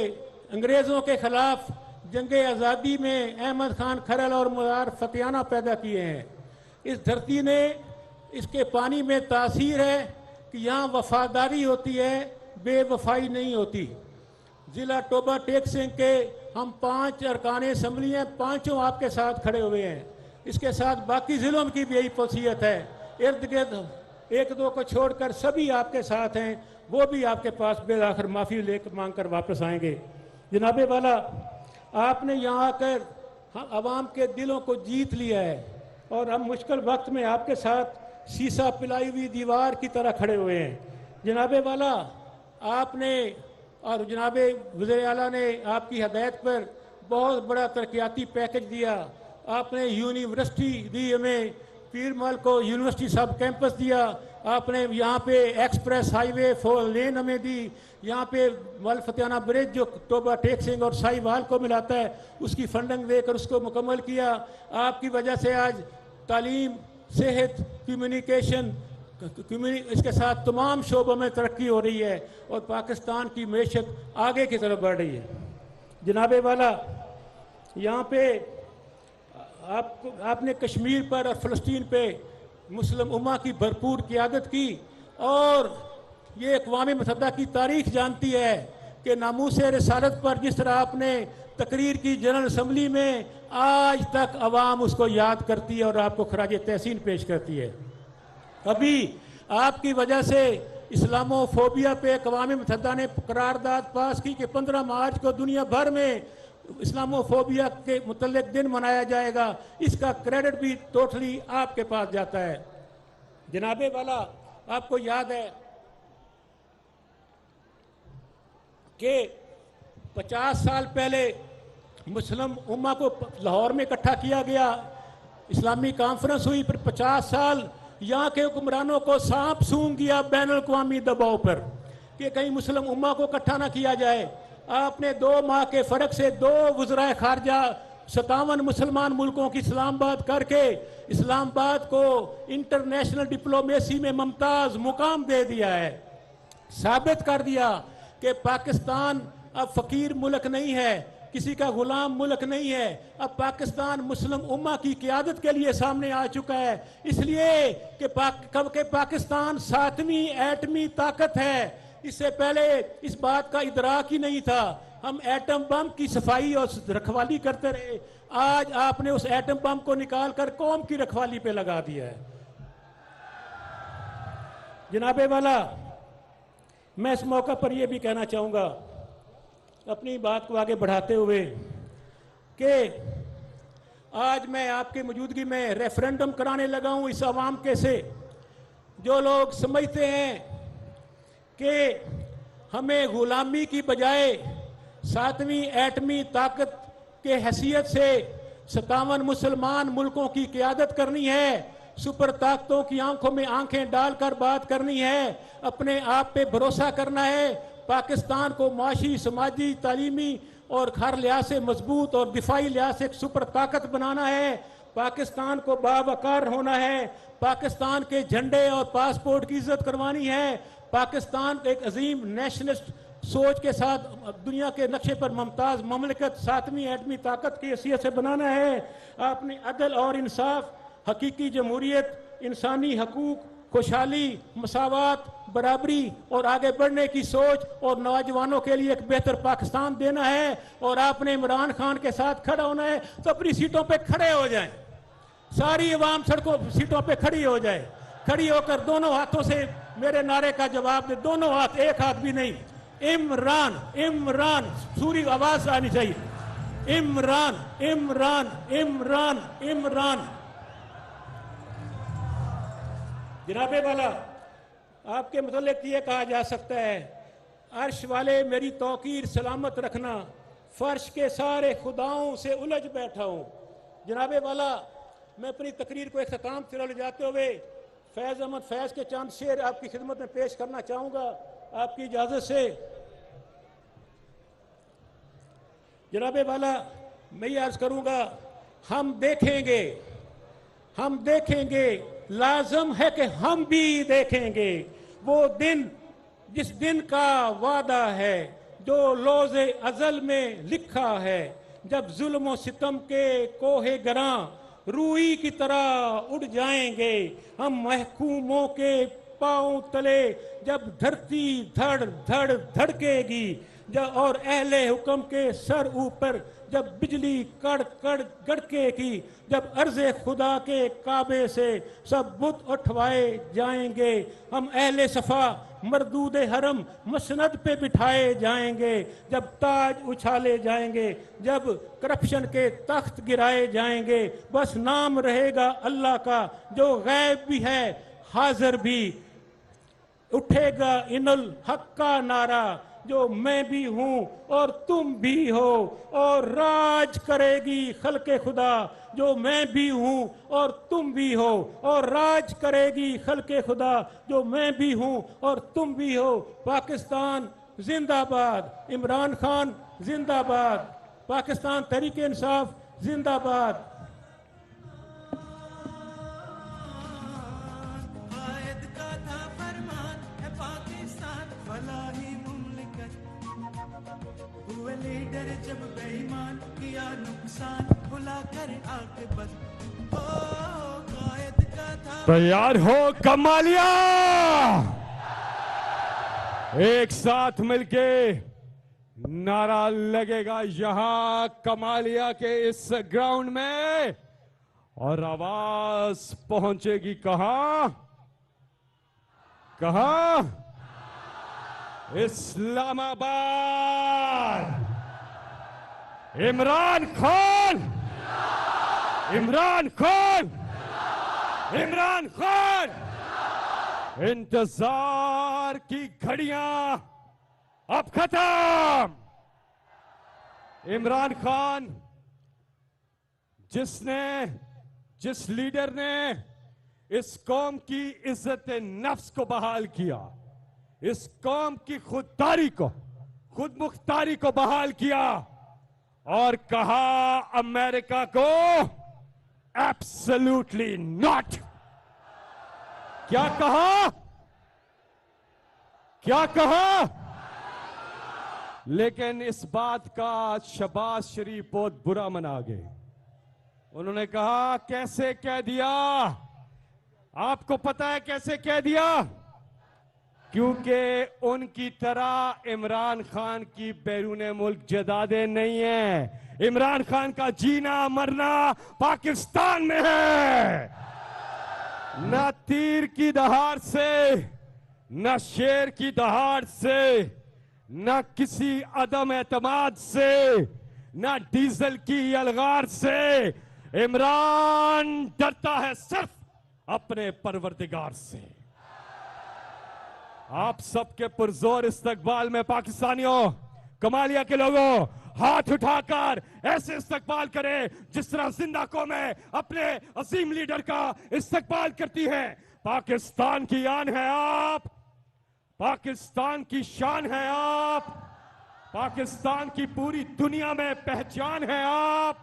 अंग्रेज़ों के खिलाफ जंगे आज़ादी में अहमद खान खरल और मुरार फतियाना पैदा किए हैं। इस धरती ने, इसके पानी में तासीर है कि यहाँ वफादारी होती है, बेवफाई नहीं होती। ज़िला टोबा टेक सिंह के हम 5 अरकान असम्बली हैं, 5 आपके साथ खड़े हुए हैं। इसके साथ बाकी ज़िलों की भी यही वसीयत है, इर्द गिर्द 1-2 को छोड़कर सभी आपके साथ हैं, वो भी आपके पास बेआखिर माफ़ी लेकर मांग कर वापस आएंगे। जनाबे वाला, आपने यहाँ आकर आवाम के दिलों को जीत लिया है और हम मुश्किल वक्त में आपके साथ शीशा पिलाई हुई दीवार की तरह खड़े हुए हैं। जनाबे वाला, आपने और जनाबे वज़ीर आला ने आपकी हदायत पर बहुत बड़ा तरक्याती पैकेज दिया। आपने यूनिवर्सिटी दी, हमें पीरमल को यूनिवर्सिटी सब कैंपस दिया। आपने यहाँ पे एक्सप्रेस हाईवे 4 लेन हमें दी। यहाँ पे मल फतियाना ब्रिज जो टोबा टेक सिंह और साहिवाल को मिलाता है, उसकी फंडिंग देकर उसको मुकम्मल किया। आपकी वजह से आज तालीम, सेहत, कम्युनिकेशन, इसके साथ तमाम शोबों में तरक्की हो रही है और पाकिस्तान की मैशत आगे की तरफ बढ़ रही है। जनाबे वाला, यहाँ पे आपने कश्मीर पर और फ़लस्तीन पे मुस्लिम उम्मा की भरपूर क़ियादत की, और ये अक़वाम मुत्तहिदा की तारीख जानती है कि नामूसे रिसालत पर जिस तरह आपने तकरीर की जनरल असम्बली में, आज तक अवाम उसको याद करती है और आपको खराज तहसीन पेश करती है। अभी आपकी वजह से इस्लामोफोबिया पे अक़वाम मुत्तहिदा ने करारदाद पास की कि 15 मार्च को दुनिया भर में इस्लामोफोबिया के मुतल्लिक दिन मनाया जाएगा। इसका क्रेडिट भी टोटली आपके पास जाता है। जनाबे वाला, आपको याद है कि 50 साल पहले मुस्लिम उम्मा को लाहौर में इकट्ठा किया गया, इस्लामी कॉन्फ्रेंस हुई, फिर 50 साल यहाँ के हुक्मरानों को सांप सूंघ गया बैनुल-अक़वामी दबाव पर कि कहीं मुस्लिम उम्मा को इकट्ठा ना किया जाए। आपने 2 माह के फर्क से 2 वज़राए खारजा 57 मुसलमान मुल्कों की इस्लामाबाद करके इस्लामाबाद को इंटरनेशनल डिप्लोमेसी में मुमताज़ मुकाम दे दिया है। साबित कर दिया कि पाकिस्तान अब फ़कीर मुल्क नहीं है, किसी का गुलाम मुल्क नहीं है। अब पाकिस्तान मुस्लिम उम्मा की क़यादत के लिए सामने आ चुका है, इसलिए कि पाकिस्तान 7वीं एटमी ताकत है। इससे पहले इस बात का इदराक ही नहीं था। हम एटम बम की सफाई और रखवाली करते रहे, आज आपने उस एटम बम को निकालकर कौम की रखवाली पे लगा दिया है। जनाबे वाला, मैं इस मौका पर यह भी कहना चाहूंगा अपनी बात को आगे बढ़ाते हुए कि आज मैं आपकी मौजूदगी में रेफरेंडम कराने लगा हूं इस अवाम के से, जो लोग समझते हैं कि हमें गुलामी की बजाय 7वीं एटमी ताकत के हैसियत से 57 मुसलमान मुल्कों की क़यादत करनी है, सुपर ताकतों की आंखों में आंखें डालकर बात करनी है, अपने आप पे भरोसा करना है, पाकिस्तान को माशी, समाजी, तालीमी और हर लिहाज से मजबूत और दिफाई लिहाज से एक सुपर ताकत बनाना है, पाकिस्तान को बावकार होना है, पाकिस्तान के झंडे और पासपोर्ट की इज्जत करवानी है, पाकिस्तान एक अजीम नेशनलिस्ट सोच के साथ दुनिया के नक्शे पर मुमताज ममलिकत 7वीं एटमी ताकत की हैसियत से बनाना है। आपने अदल और इंसाफ, हकीकी जमहूरियत, इंसानी हकूक, खुशहाली, मसावत, बराबरी और आगे बढ़ने की सोच और नौजवानों के लिए एक बेहतर पाकिस्तान देना है। और आपने इमरान खान के साथ खड़ा होना है, तो अपनी सीटों पे खड़े हो जाएं, सारी अवाम सड़कों सीटों पे खड़ी हो जाए, खड़ी होकर दोनों हाथों से मेरे नारे का जवाब दे, दोनों हाथ, एक हाथ भी नहीं। इमरान, इमरान, सूरी आवाज आनी चाहिए, इमरान, इमरान, इमरान, इमरान। जनाबे वाला, आपके मतलब ये कहा जा सकता है, अर्श वाले मेरी तौकीर सलामत रखना, फर्श के सारे खुदाओं से उलझ बैठा हूं। जनाबे वाला, मैं अपनी तकरीर को इख्तिताम की तरफ ले जाते हुए फैज अहमद फैज के चंद शेर आपकी खिदमत में पेश करना चाहूंगा, आपकी इजाजत से। जनाबे वाला, मैं ये अर्ज करूंगा, हम देखेंगे, हम देखेंगे, लाजम है कि हम भी देखेंगे वो दिन जिस दिन का वादा है, जो लोज़े अजल में लिखा है, जब जुल्म सितम के कोहे गरां रूई की तरह उड़ जाएंगे हम महकूमों के पांव तले, जब धरती धड़ धड़ धड़केगी, जब और अहले हुक्म के सर ऊपर जब बिजली कड़ कड़ गड़केगी, जब अर्ज़े खुदा के काबे से सब बुत उठवाए जाएंगे, हम अहले सफा मरदूद हरम मसनद पे बिठाए जाएंगे, जब ताज उछाले जाएंगे, जब करप्शन के तख्त गिराए जाएंगे, बस नाम रहेगा अल्लाह का जो गैब भी है हाजिर भी, उठेगा इनुल हक का नारा जो मैं भी हूं और तुम भी हो, और राज करेगी खल्के खुदा जो मैं भी हूं और तुम भी हो, और राज करेगी खल्के खुदा जो मैं भी हूं और तुम भी हो। पाकिस्तान जिंदाबाद, इमरान खान जिंदाबाद, पाकिस्तान तहरीक इंसाफ जिंदाबाद। हुए लीडर जब बेईमान किया नुकसान बुलाकर आखिरत हो कायद का था। तैयार हो कमालिया, एक साथ मिलके नारा लगेगा यहां कमालिया के इस ग्राउंड में, और आवाज पहुंचेगी कहां? कहां? इस्लामाबाद। इमरान खान, इमरान खान, इमरान खान। इंतजार की घड़ियां अब खत्म। इमरान खान जिस लीडर ने इस कौम की इज्जत नफ्स को बहाल किया, इस कौम की खुददारी को, खुद मुख्तारी को बहाल किया और कहा अमेरिका को एब्सोल्युटली नॉट। क्या कहा? क्या कहा? लेकिन इस बात का शहबाज शरीफ बहुत बुरा मना गए। उन्होंने कहा कैसे कह दिया? आपको पता है कैसे कह दिया? क्योंकि उनकी तरह इमरान खान की बैरून मुल्क जायदादें नहीं है। इमरान खान का जीना मरना पाकिस्तान में है। न तीर की दहाड़ से, न शेर की दहाड़ से, न किसी अदम एतमाद से, न डीजल की अलगार से इमरान डरता है सिर्फ अपने परवरदिगार से। आप सबके पुरजोर इस्तकबाल में पाकिस्तानियों, कमालिया के लोगों, हाथ उठाकर ऐसे इस्तकबाल करें जिस तरह जिंदा कौमें अपने अजीम लीडर का इस्तकबाल करती है। पाकिस्तान की आन है आप, पाकिस्तान की शान है आप, पाकिस्तान की पूरी दुनिया में पहचान है आप,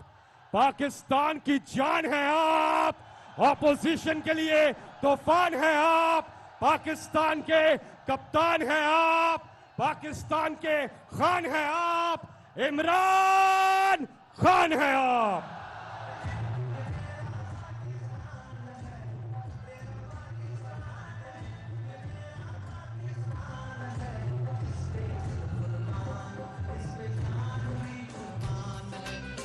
पाकिस्तान की जान है आप, ऑपोजिशन के लिए तूफान है आप, पाकिस्तान के कप्तान हैं आप, पाकिस्तान के खान हैं आप, इमरान खान हैं आप।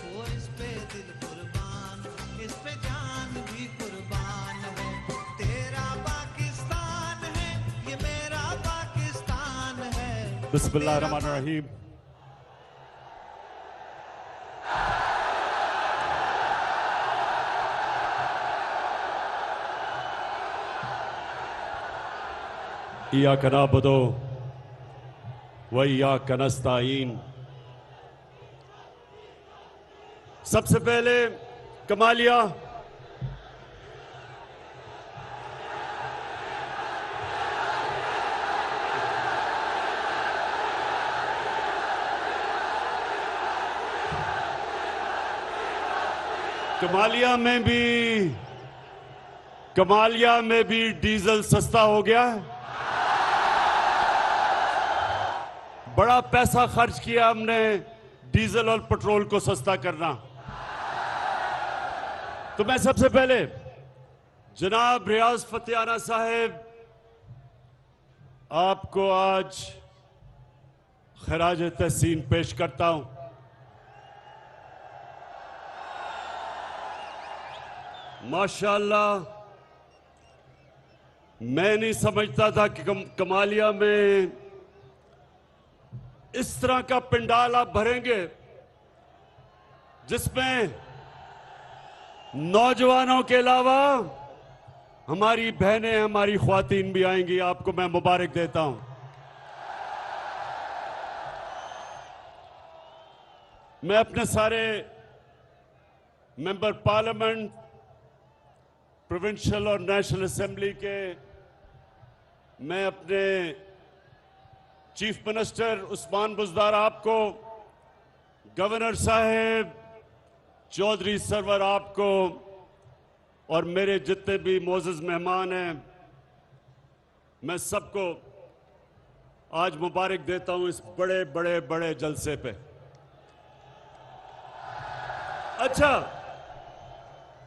वो इस पे दिल कुर्बान, इस पे जान भी कुर्बान है। तेरा पाकिस्तान है, ये मेरा पाकिस्तान है। बिस्मिल्लाहिर्रहमानिर्रहीम। इय्याका नअबुदु व इय्याका नस्तईन। सबसे पहले कमालिया कमालिया में भी डीजल सस्ता हो गया है। बड़ा पैसा खर्च किया हमने डीजल और पेट्रोल को सस्ता करना। तो मैं सबसे पहले जनाब रियाज फतेहाना साहब आपको आज खराज तहसीन पेश करता हूं। माशाअल्लाह, मैं नहीं समझता था कि कमालिया में इस तरह का पंडाल आप भरेंगे जिसमें नौजवानों के अलावा हमारी बहनें, हमारी ख्वातीन भी आएंगी। आपको मैं मुबारक देता हूं। मैं अपने सारे मेंबर पार्लियामेंट, प्रोविंशियल और नेशनल असेंबली के, मैं अपने चीफ मिनिस्टर उस्मान बुज़दार आपको, गवर्नर साहब, चौधरी सरवर आपको और मेरे जितने भी मोअज़्ज़ज़ मेहमान हैं, मैं सबको आज मुबारक देता हूं इस बड़े बड़े बड़े जलसे पे। अच्छा,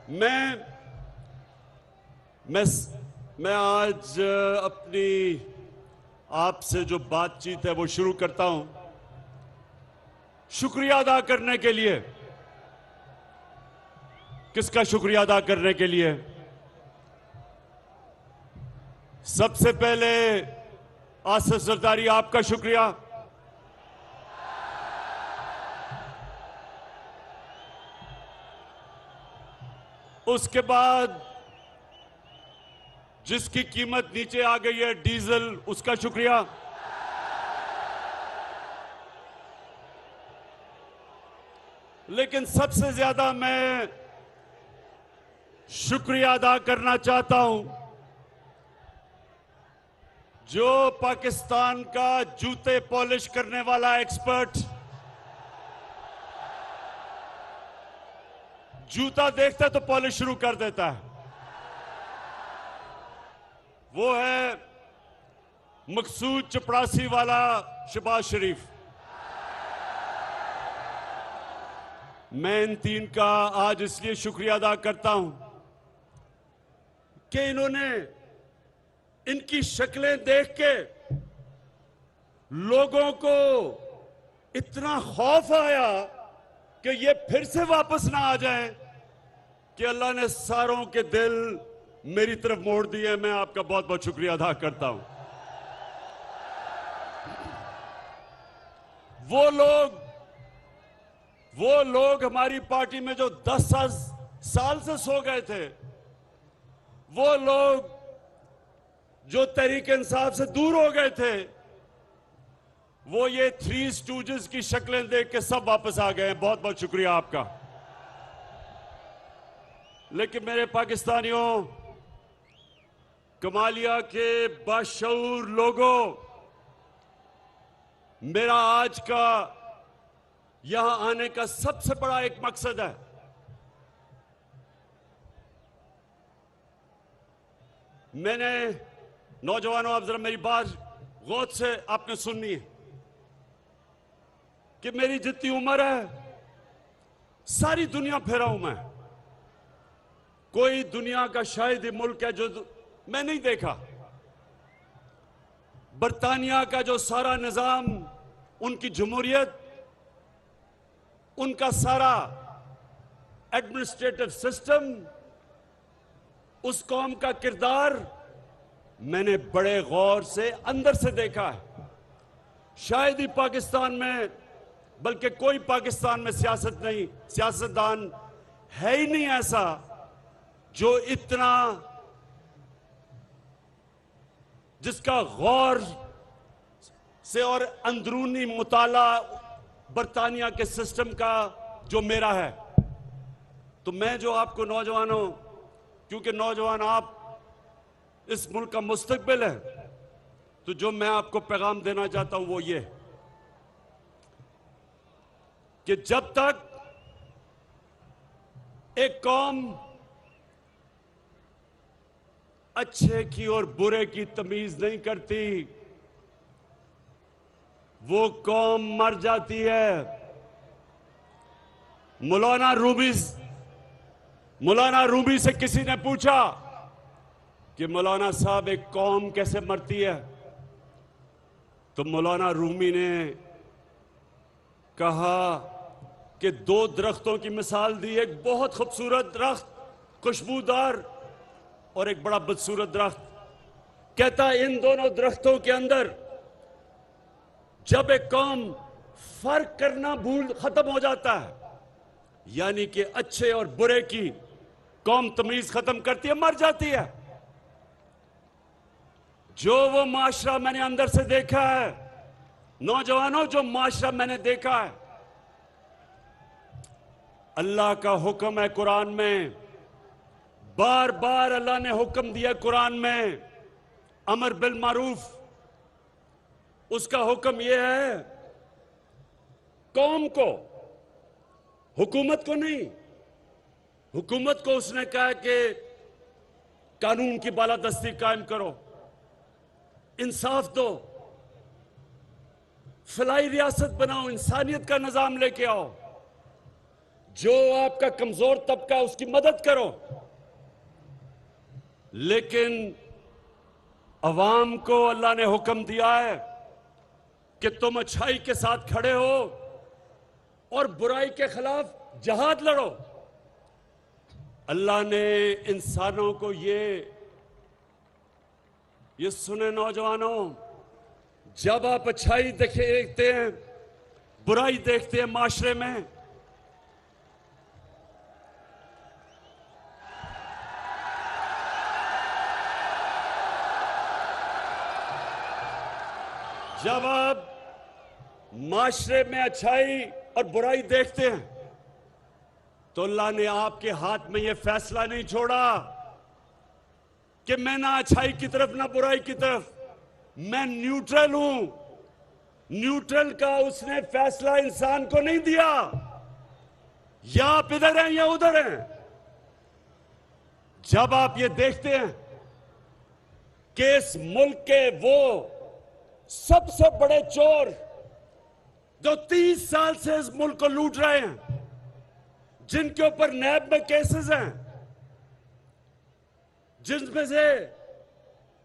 मैं आज अपनी आपसे जो बातचीत है वो शुरू करता हूं शुक्रिया अदा करने के लिए। किसका शुक्रिया अदा करने के लिए? सबसे पहले आसिफ जरदारी, आपका शुक्रिया। उसके बाद जिसकी कीमत नीचे आ गई है डीजल, उसका शुक्रिया। लेकिन सबसे ज्यादा मैं शुक्रिया अदा करना चाहता हूं जो पाकिस्तान का जूते पॉलिश करने वाला एक्सपर्ट, जूता देखता तो पॉलिश शुरू कर देता है, वो है मकसूद चपड़ासी वाला शहबाज शरीफ। मैं इन तीन का आज इसलिए शुक्रिया अदा करता हूं कि इन्होंने इनकी शक्लें देख के लोगों को इतना खौफ आया कि ये फिर से वापस ना आ जाएं कि अल्लाह ने सारों के दिल मेरी तरफ मोड़ दिए। मैं आपका बहुत बहुत शुक्रिया अदा करता हूं। वो लोग हमारी पार्टी में जो 10 साल से सो गए थे, वो लोग जो तहरीक इंसाफ से दूर हो गए थे, वो ये 3 स्टूजेस की शक्लें देख के सब वापस आ गए हैं। बहुत बहुत शुक्रिया आपका। लेकिन मेरे पाकिस्तानियों, कमालिया के बाशऊर लोगों, मेरा आज का यहां आने का सबसे बड़ा एक मकसद है, मैंने नौजवानों, आप जरा मेरी बात गौर से आपने सुननी है कि मेरी जितनी उम्र है सारी दुनिया फिरा हूं मैं। कोई दुनिया का शायद ही मुल्क है जो मैं नहीं देखा। बरतानिया का जो सारा निजाम, उनकी जमहूरियत, उनका सारा एडमिनिस्ट्रेटिव सिस्टम, उस कौम का किरदार मैंने बड़े गौर से अंदर से देखा है। शायद ही पाकिस्तान में, बल्कि कोई पाकिस्तान में सियासतदान है ही नहीं ऐसा जो इतना, जिसका गौर से और अंदरूनी मुताला बरतानिया के सिस्टम का जो मेरा है। तो मैं जो आपको नौजवानों, क्योंकि नौजवान आप इस मुल्क का मुस्तकबिल है, तो जो मैं आपको पैगाम देना चाहता हूं वो ये कि जब तक एक कौम अच्छे की और बुरे की तमीज नहीं करती, वो कौम मर जाती है। मौलाना रूमी से किसी ने पूछा कि मौलाना साहब एक कौम कैसे मरती है, तो मौलाना रूमी ने कहा कि 2 दरख्तों की मिसाल दी। एक बहुत खूबसूरत दरख्त, खुशबूदार, और एक बड़ा बदसूरत दरख्त। कहता इन दोनों दरख्तों के अंदर जब एक कौम फर्क करना खत्म हो जाता है, यानी कि अच्छे और बुरे की कौम तमीज खत्म करती है, मर जाती है। जो वो माशरा मैंने अंदर से देखा है, नौजवानों, जो माशरा मैंने देखा है, अल्लाह का हुक्म है कुरान में, बार बार अल्लाह ने हुक्म दिया कुरान में, अमर बिल मारूफ। उसका हुक्म यह है कौम को, हुकूमत को नहीं। हुकूमत को उसने कहा कि कानून की बालादस्ती कायम करो, इंसाफ दो, फलाई रियासत बनाओ, इंसानियत का निजाम लेके आओ, जो आपका कमजोर तबका उसकी मदद करो। लेकिन अवाम को अल्लाह ने हुक्म दिया है कि तुम अच्छाई के साथ खड़े हो और बुराई के खिलाफ जहाद लड़ो। अल्लाह ने इंसानों को ये सुने नौजवानों, जब आप अच्छाई देखते हैं, बुराई देखते हैं माशरे में, जब आप माशरे में अच्छाई और बुराई देखते हैं, तो अल्लाह ने आपके हाथ में यह फैसला नहीं छोड़ा कि मैं ना अच्छाई की तरफ ना बुराई की तरफ, मैं न्यूट्रल हूं। न्यूट्रल का उसने फैसला इंसान को नहीं दिया, या आप इधर हैं या उधर हैं। जब आप ये देखते हैं कि इस मुल्क के वो सबसे बड़े चोर जो 30 साल से इस मुल्क को लूट रहे हैं, जिनके ऊपर नैब में केसेस हैं, जिनमें से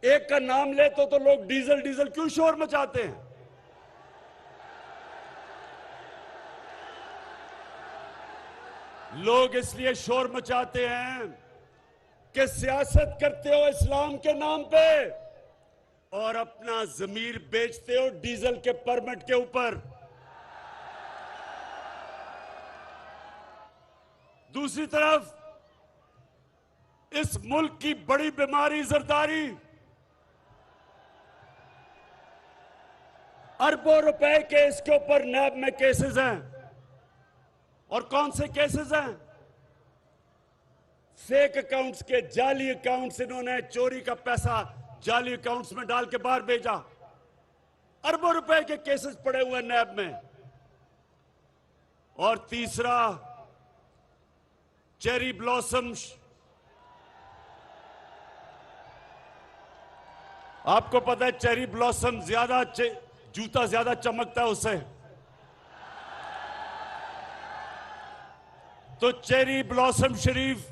एक का नाम ले तो लोग डीजल डीजल क्यों शोर मचाते हैं? लोग इसलिए शोर मचाते हैं कि सियासत करते हो इस्लाम के नाम पे और अपना जमीर बेचते हो डीजल के परमिट के ऊपर। दूसरी तरफ इस मुल्क की बड़ी बीमारी जरदारी, अरबों रुपए के इसके ऊपर नैब में केसेस हैं। और कौन से केसेस हैं? फेक अकाउंट्स के, जाली अकाउंट्स, इन्होंने चोरी का पैसा जाली अकाउंट्स में डाल के बाहर भेजा। अरबों रुपए के केसेस पड़े हुए नैब में। और तीसरा, चेरी ब्लॉसम्स। आपको पता है चेरी ब्लॉसम ज्यादा जूता ज्यादा चमकता है उससे। तो चेरी ब्लॉसम शरीफ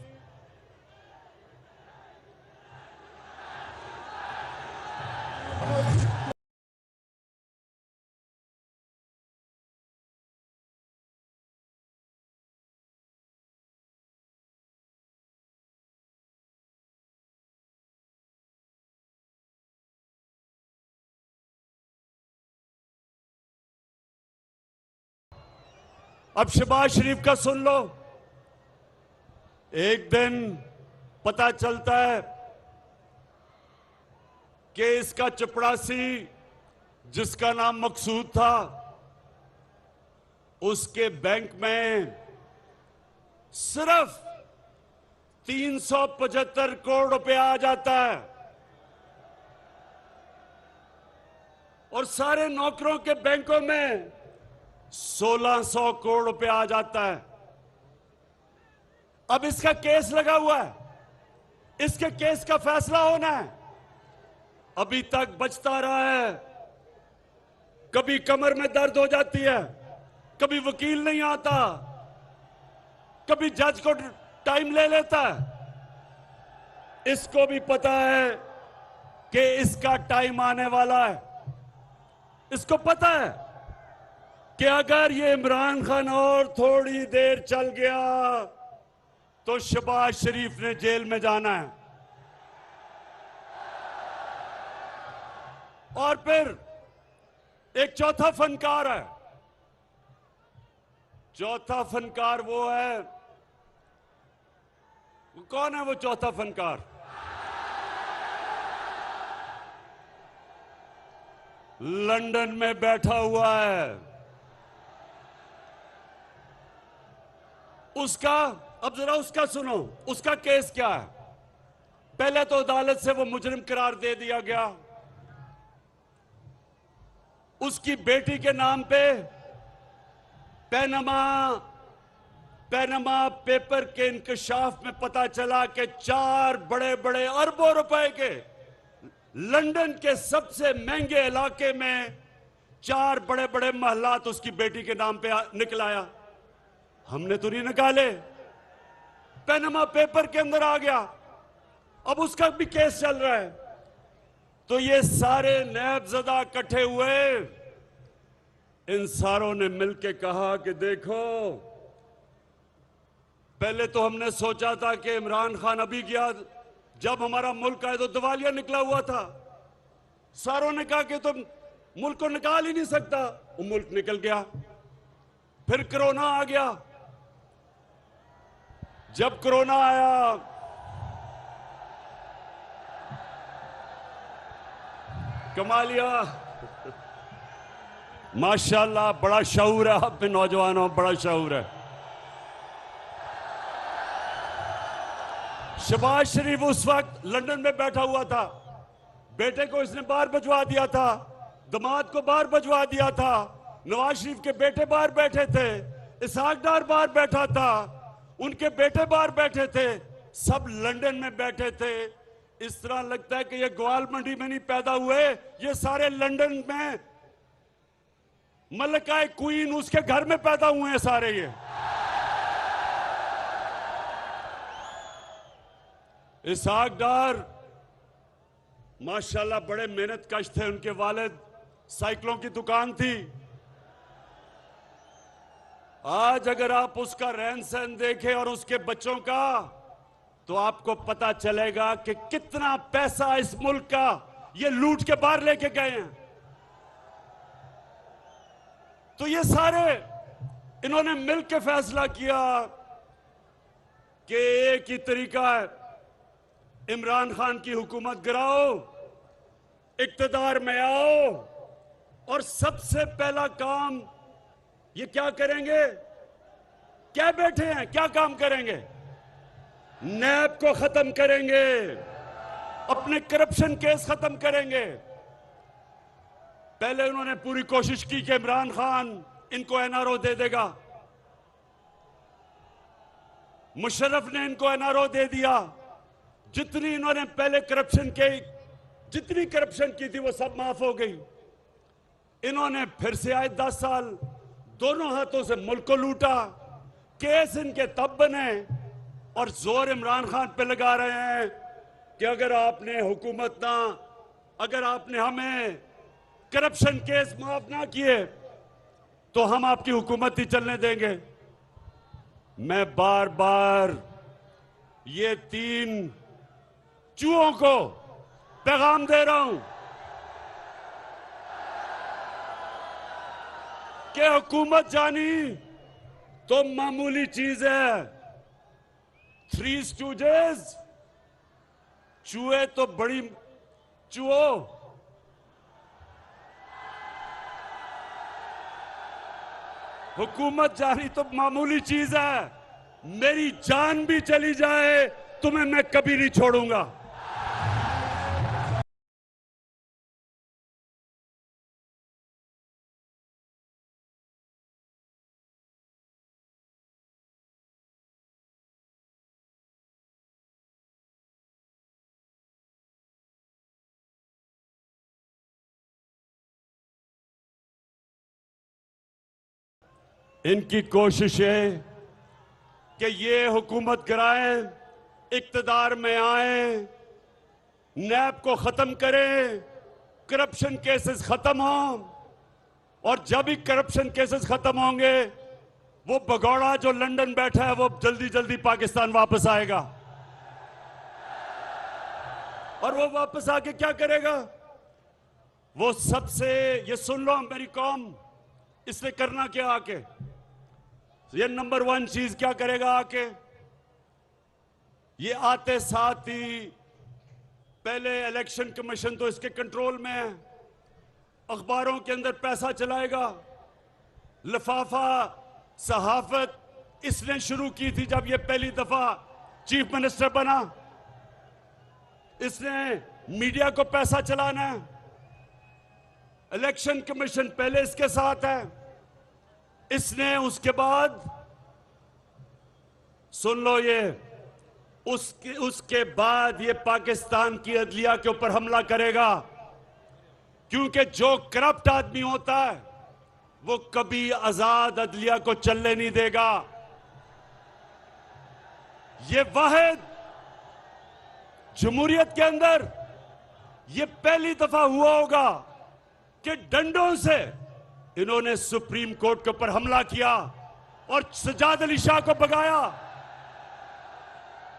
अब शहबाज शरीफ का सुन लो। एक दिन पता चलता है कि इसका चपड़ासी जिसका नाम मकसूद था, उसके बैंक में सिर्फ 375 करोड़ रुपया आ जाता है और सारे नौकरों के बैंकों में 1600 करोड़ रुपया आ जाता है। अब इसका केस लगा हुआ है, इसके केस का फैसला होना है। अभी तक बचता रहा है। कभी कमर में दर्द हो जाती है, कभी वकील नहीं आता, कभी जज को टाइम ले लेता है। इसको भी पता है कि इसका टाइम आने वाला है। इसको पता है कि अगर ये इमरान खान और थोड़ी देर चल गया तो शहबाज शरीफ ने जेल में जाना है। और फिर एक चौथा फनकार है। चौथा फनकार वो है, वो कौन है वो चौथा फनकार? लंदन में बैठा हुआ है। उसका, अब जरा उसका सुनो, उसका केस क्या है? पहले तो अदालत से वो मुजरिम करार दे दिया गया। उसकी बेटी के नाम पे पैनमा पेपर के इंकशाफ में पता चला कि 4 बड़े बड़े अरबों रुपए के लंदन के सबसे महंगे इलाके में 4 बड़े बड़े महलात उसकी बेटी के नाम पे निकल आया। हमने तो नहीं निकाले, पैनमा पेपर के अंदर आ गया। अब उसका भी केस चल रहा है। तो ये सारे नैबज़दा इकट्ठे हुए, इन सारों ने मिलके कहा कि देखो, पहले तो हमने सोचा था कि इमरान खान अभी गया, जब हमारा मुल्क आए तो दिवालिया निकला हुआ था। सारों ने कहा कि तुम मुल्क को निकाल ही नहीं सकता। वो मुल्क निकल गया। फिर कोरोना आ गया। जब कोरोना आया, कमालिया, माशाल्लाह बड़ा शऊर है आप में, नौजवानों बड़ा शऊर है। शहबाज शरीफ उस वक्त लंदन में बैठा हुआ था। बेटे को इसने बाहर भिजवा दिया था, दामाद को बाहर भिजवा दिया था, नवाज शरीफ के बेटे बाहर बैठे थे, इसहाक डार बाहर बैठा था, उनके बेटे बाहर बैठे थे, सब लंदन में बैठे थे। इस तरह लगता है कि ये ग्वाल मंडी में नहीं पैदा हुए, ये सारे लंदन में मलका क्वीन उसके घर में पैदा हुए हैं सारे। ये इसहाक डार माशाल्लाह बड़े मेहनत कश थे। उनके वालिद साइकिलों की दुकान थी। आज अगर आप उसका रहन सहन देखें और उसके बच्चों का, तो आपको पता चलेगा कि कितना पैसा इस मुल्क का ये लूट के बाहर लेके गए हैं। तो ये सारे इन्होंने मिलकर फैसला किया कि एक ही तरीका है, इमरान खान की हुकूमत गिराओ, इक्तदार में आओ, और सबसे पहला काम ये क्या करेंगे? क्या बैठे हैं, क्या काम करेंगे? नैब को खत्म करेंगे, अपने करप्शन केस खत्म करेंगे। पहले उन्होंने पूरी कोशिश की कि इमरान खान इनको एनआरओ दे देगा। मुशर्रफ ने इनको एनआरओ दे दिया। जितनी इन्होंने पहले जितनी करप्शन की थी वो सब माफ हो गई। इन्होंने फिर से आए 10 साल दोनों हाथों से मुल्क को लूटा। केस इनके तब बने और जोर इमरान खान पे लगा रहे हैं कि अगर आपने हमें करप्शन केस माफ ना किए तो हम आपकी हुकूमत ही चलने देंगे। मैं बार बार ये 3 चूहों को पैगाम दे रहा हूं कि हुकूमत जानी तो मामूली चीज है। 3 स्टूजेस, चूहे तो बड़ी चूहो, हुकूमत जानी तो मामूली चीज है। मेरी जान भी चली जाए तुम्हें मैं कभी नहीं छोड़ूंगा। इनकी कोशिश है कि ये हुकूमत गिराएं, इक्तदार में आए, नैब को खत्म करें, करप्शन केसेस खत्म हों, और जब ही करप्शन केसेस खत्म होंगे वो भगौड़ा जो लंदन बैठा है वो जल्दी जल्दी पाकिस्तान वापस आएगा। और वो वापस आके क्या करेगा? वो सबसे, ये सुन लो मेरी कौम, इसने करना क्या आके, ये नंबर 1 चीज क्या करेगा आके? ये आते साथ ही पहले इलेक्शन कमीशन तो इसके कंट्रोल में है, अखबारों के अंदर पैसा चलाएगा। लिफाफा सहाफत इसने शुरू की थी जब ये पहली दफा चीफ मिनिस्टर बना। इसने मीडिया को पैसा चलाना है। इलेक्शन कमीशन पहले इसके साथ है। इसने उसके बाद सुन लो, ये उसके बाद ये पाकिस्तान की अदलिया के ऊपर हमला करेगा, क्योंकि जो करप्ट आदमी होता है वो कभी आजाद अदलिया को चलने नहीं देगा। ये वाहिद जमहूरियत के अंदर ये पहली दफा हुआ होगा कि डंडों से इन्होंने सुप्रीम कोर्ट के ऊपर हमला किया और सजाद अली शाह को भगाया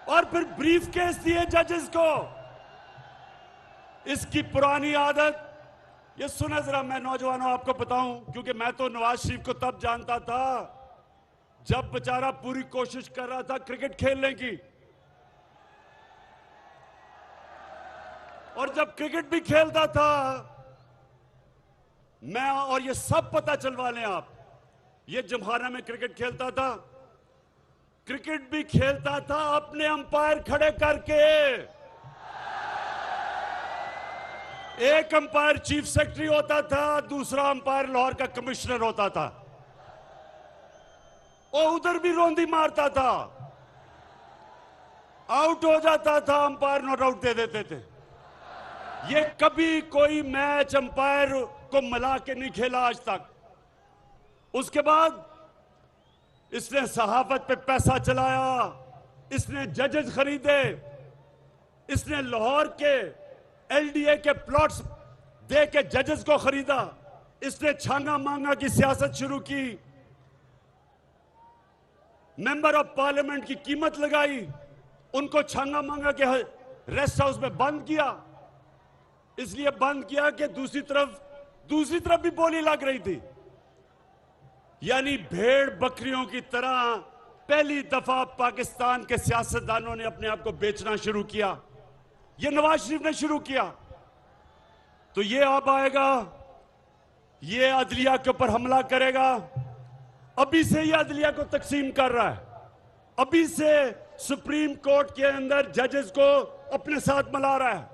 और फिर ब्रीफ केस दिए जजेस को। इसकी पुरानी आदत, ये सुने जरा, मैं नौजवानों आपको बताऊं, क्योंकि मैं तो नवाज शरीफ को तब जानता था जब बेचारा पूरी कोशिश कर रहा था क्रिकेट खेलने की, और जब क्रिकेट भी खेलता था मैं, और ये सब पता चलवा लें आप, ये जमखाना में क्रिकेट खेलता था, क्रिकेट भी खेलता था अपने अंपायर खड़े करके। एक अंपायर चीफ सेक्रेटरी होता था, दूसरा अंपायर लाहौर का कमिश्नर होता था, और उधर भी रोंदी मारता था। आउट हो जाता था, अंपायर नॉट आउट दे देते थे। ये कभी कोई मैच अंपायर को मिला के नहीं खेला आज तक। उसके बाद इसने सहाफत पे पैसा चलाया, इसने जजेस खरीदे, इसने लाहौर के एलडीए के प्लॉट्स दे के जजेस को खरीदा, इसने छांगा मांगा की सियासत शुरू की, मेंबर ऑफ पार्लियामेंट की कीमत लगाई, उनको छांगा मांगा के रेस्ट हाउस में बंद किया। इसलिए बंद किया कि दूसरी तरफ भी बोली लग रही थी। यानी भेड़ बकरियों की तरह पहली दफा पाकिस्तान के सियासतदानों ने अपने आप को बेचना शुरू किया। ये नवाज शरीफ ने शुरू किया। तो ये अब आएगा, ये अदलिया के ऊपर हमला करेगा। अभी से ये अदलिया को तकसीम कर रहा है, अभी से सुप्रीम कोर्ट के अंदर जजेस को अपने साथ मिला रहा है।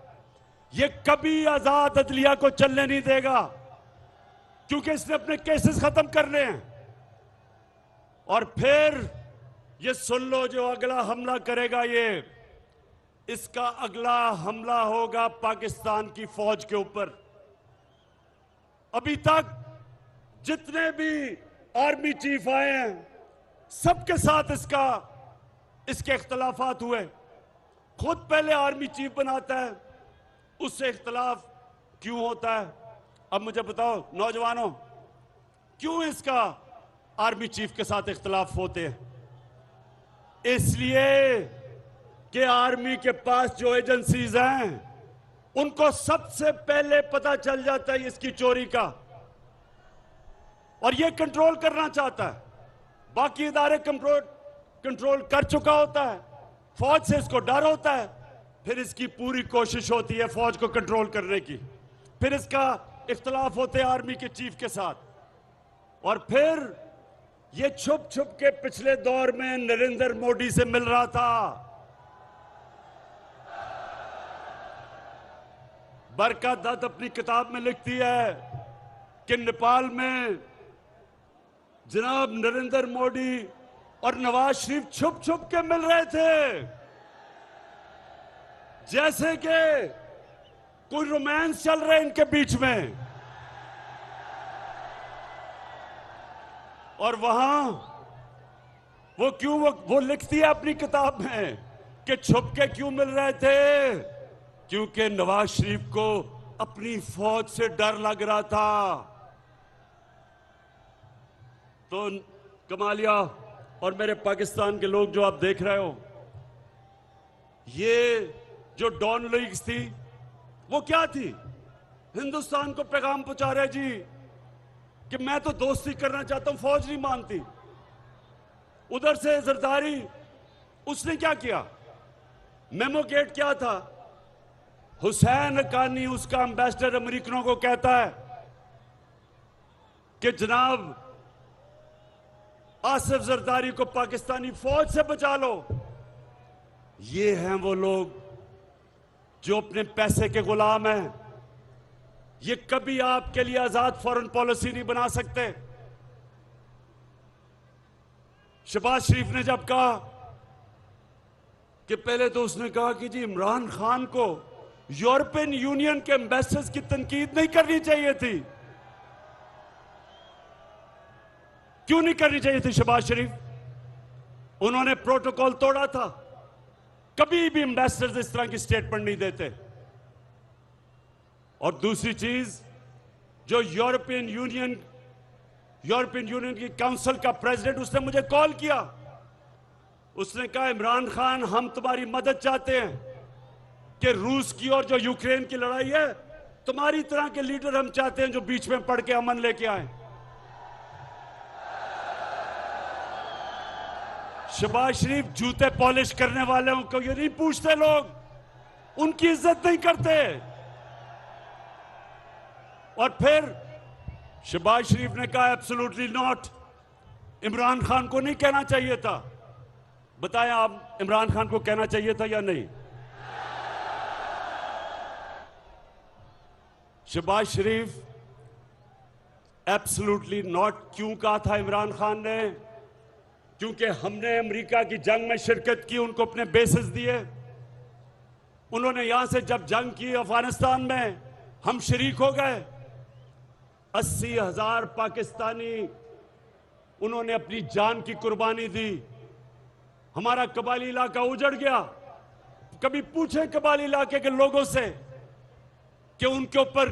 ये कभी आजाद अदलिया को चलने नहीं देगा, क्योंकि इसने अपने केसेस खत्म करने हैं। और फिर ये सुन लो, जो अगला हमला करेगा, इसका अगला हमला होगा पाकिस्तान की फौज के ऊपर। अभी तक जितने भी आर्मी चीफ आए हैं, सबके साथ इसके इख्तलाफात हुए। खुद पहले आर्मी चीफ बनाता है, उससे इख्तलाफ क्यों होता है? अब मुझे बताओ नौजवानों, क्यों इसका आर्मी चीफ के साथ इख्तलाफ होते हैं? इसलिए कि आर्मी के पास जो एजेंसीज हैं, उनको सबसे पहले पता चल जाता है इसकी चोरी का, और ये कंट्रोल करना चाहता है। बाकी इदारे कंट्रोल कर चुका होता है, फौज से इसको डर होता है, फिर इसकी पूरी कोशिश होती है फौज को कंट्रोल करने की। फिर इसका इख्तलाफ होते हैं आर्मी के चीफ के साथ, और फिर ये छुप छुप के पिछले दौर में नरेंद्र मोदी से मिल रहा था। बरकत दत्त अपनी किताब में लिखती है कि नेपाल में जनाब नरेंद्र मोदी और नवाज शरीफ छुप छुप के मिल रहे थे, जैसे कि कोई रोमांस चल रहा है इनके बीच में। और वहां वो लिखती है अपनी किताब में कि छुप के क्यों मिल रहे थे, क्योंकि नवाज शरीफ को अपनी फौज से डर लग रहा था। तो कमालिया और मेरे पाकिस्तान के लोग जो आप देख रहे हो, ये जो डॉन लीग्स थी, वो क्या थी? हिंदुस्तान को पैगाम पहुंचा रहे जी कि मैं तो दोस्ती करना चाहता हूं, फौज नहीं मानती। उधर से जरदारी, उसने क्या किया? मेमो गेट क्या था? हुसैन हक्कानी, उसका एम्बेसडर, अमेरिकनों को कहता है कि जनाब आसिफ जरदारी को पाकिस्तानी फौज से बचा लो। ये हैं वो लोग जो अपने पैसे के गुलाम हैं। ये कभी आपके लिए आजाद फॉरेन पॉलिसी नहीं बना सकते। शहबाज शरीफ ने जब कहा कि पहले तो उसने कहा कि जी इमरान खान को यूरोपियन यूनियन के एम्बेसडर्स की तनकीद नहीं करनी चाहिए थी। क्यों नहीं करनी चाहिए थी शहबाज शरीफ? उन्होंने प्रोटोकॉल तोड़ा था। कभी भी एम्बेसडर्स इस तरह की स्टेटमेंट नहीं देते। और दूसरी चीज, जो यूरोपियन यूनियन की काउंसिल का प्रेसिडेंट, उसने मुझे कॉल किया। उसने कहा इमरान खान, हम तुम्हारी मदद चाहते हैं कि रूस की और जो यूक्रेन की लड़ाई है, तुम्हारी तरह के लीडर हम चाहते हैं जो बीच में पड़ के अमन लेके आए। शहबाज शरीफ जूते पॉलिश करने वालों को ये नहीं पूछते, लोग उनकी इज्जत नहीं करते। और फिर शहबाज शरीफ ने कहा एब्सोल्युटली नॉट, इमरान खान को नहीं कहना चाहिए था। बताएं आप, इमरान खान को कहना चाहिए था या नहीं? शहबाज शरीफ एब्सोल्युटली नॉट क्यों कहा था इमरान खान ने? क्योंकि हमने अमेरिका की जंग में शिरकत की, उनको अपने बेसेस दिए। उन्होंने यहां से जब जंग की अफगानिस्तान में, हम शरीक हो गए। 80,000 पाकिस्तानी उन्होंने अपनी जान की कुर्बानी दी। हमारा कबायली इलाका उजड़ गया। कभी पूछें कबाली इलाके के लोगों से कि उनके ऊपर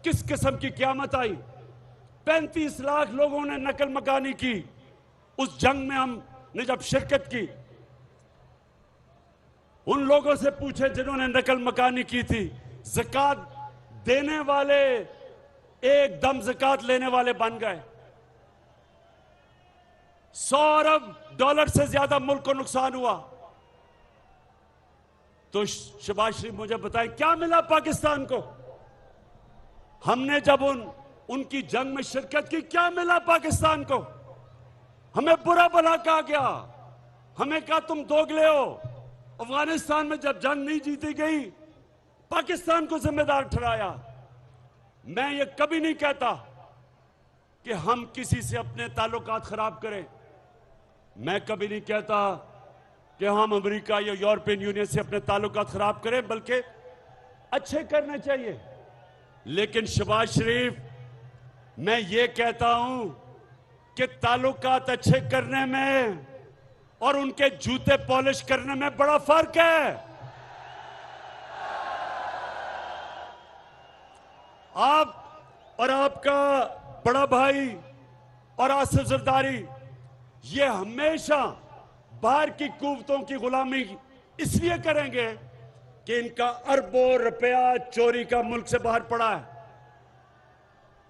किस किस्म की क़यामत आई। 35 लाख लोगों ने नकल मकानी की उस जंग में हमने जब शिरकत की। उन लोगों से पूछे जिन्होंने नकल मकानी की थी। ज़कात देने वाले एकदम ज़कात लेने वाले बन गए। $100 अरब से ज्यादा मुल्क को नुकसान हुआ। तो शहबाज शरीफ मुझे बताएं क्या मिला पाकिस्तान को? हमने जब उनकी जंग में शिरकत की, क्या मिला पाकिस्तान को? हमें बुरा भला कहा गया, हमें कहा तुम दोगले हो। अफगानिस्तान में जब जंग नहीं जीती गई, पाकिस्तान को जिम्मेदार ठहराया। मैं ये कभी नहीं कहता कि हम किसी से अपने ताल्लुकात खराब करें। मैं कभी नहीं कहता कि हम अमेरिका या यूरोपियन यूनियन से अपने ताल्लुकात खराब करें, बल्कि अच्छे करने चाहिए। लेकिन शहबाज शरीफ, मैं ये कहता हूं कि ताल्लुकात अच्छे करने में और उनके जूते पॉलिश करने में बड़ा फर्क है। आप और आपका बड़ा भाई और आसिफ जरदारी ये हमेशा बाहर की कुव्वतों की गुलामी इसलिए करेंगे कि इनका अरबों रुपया चोरी का मुल्क से बाहर पड़ा है।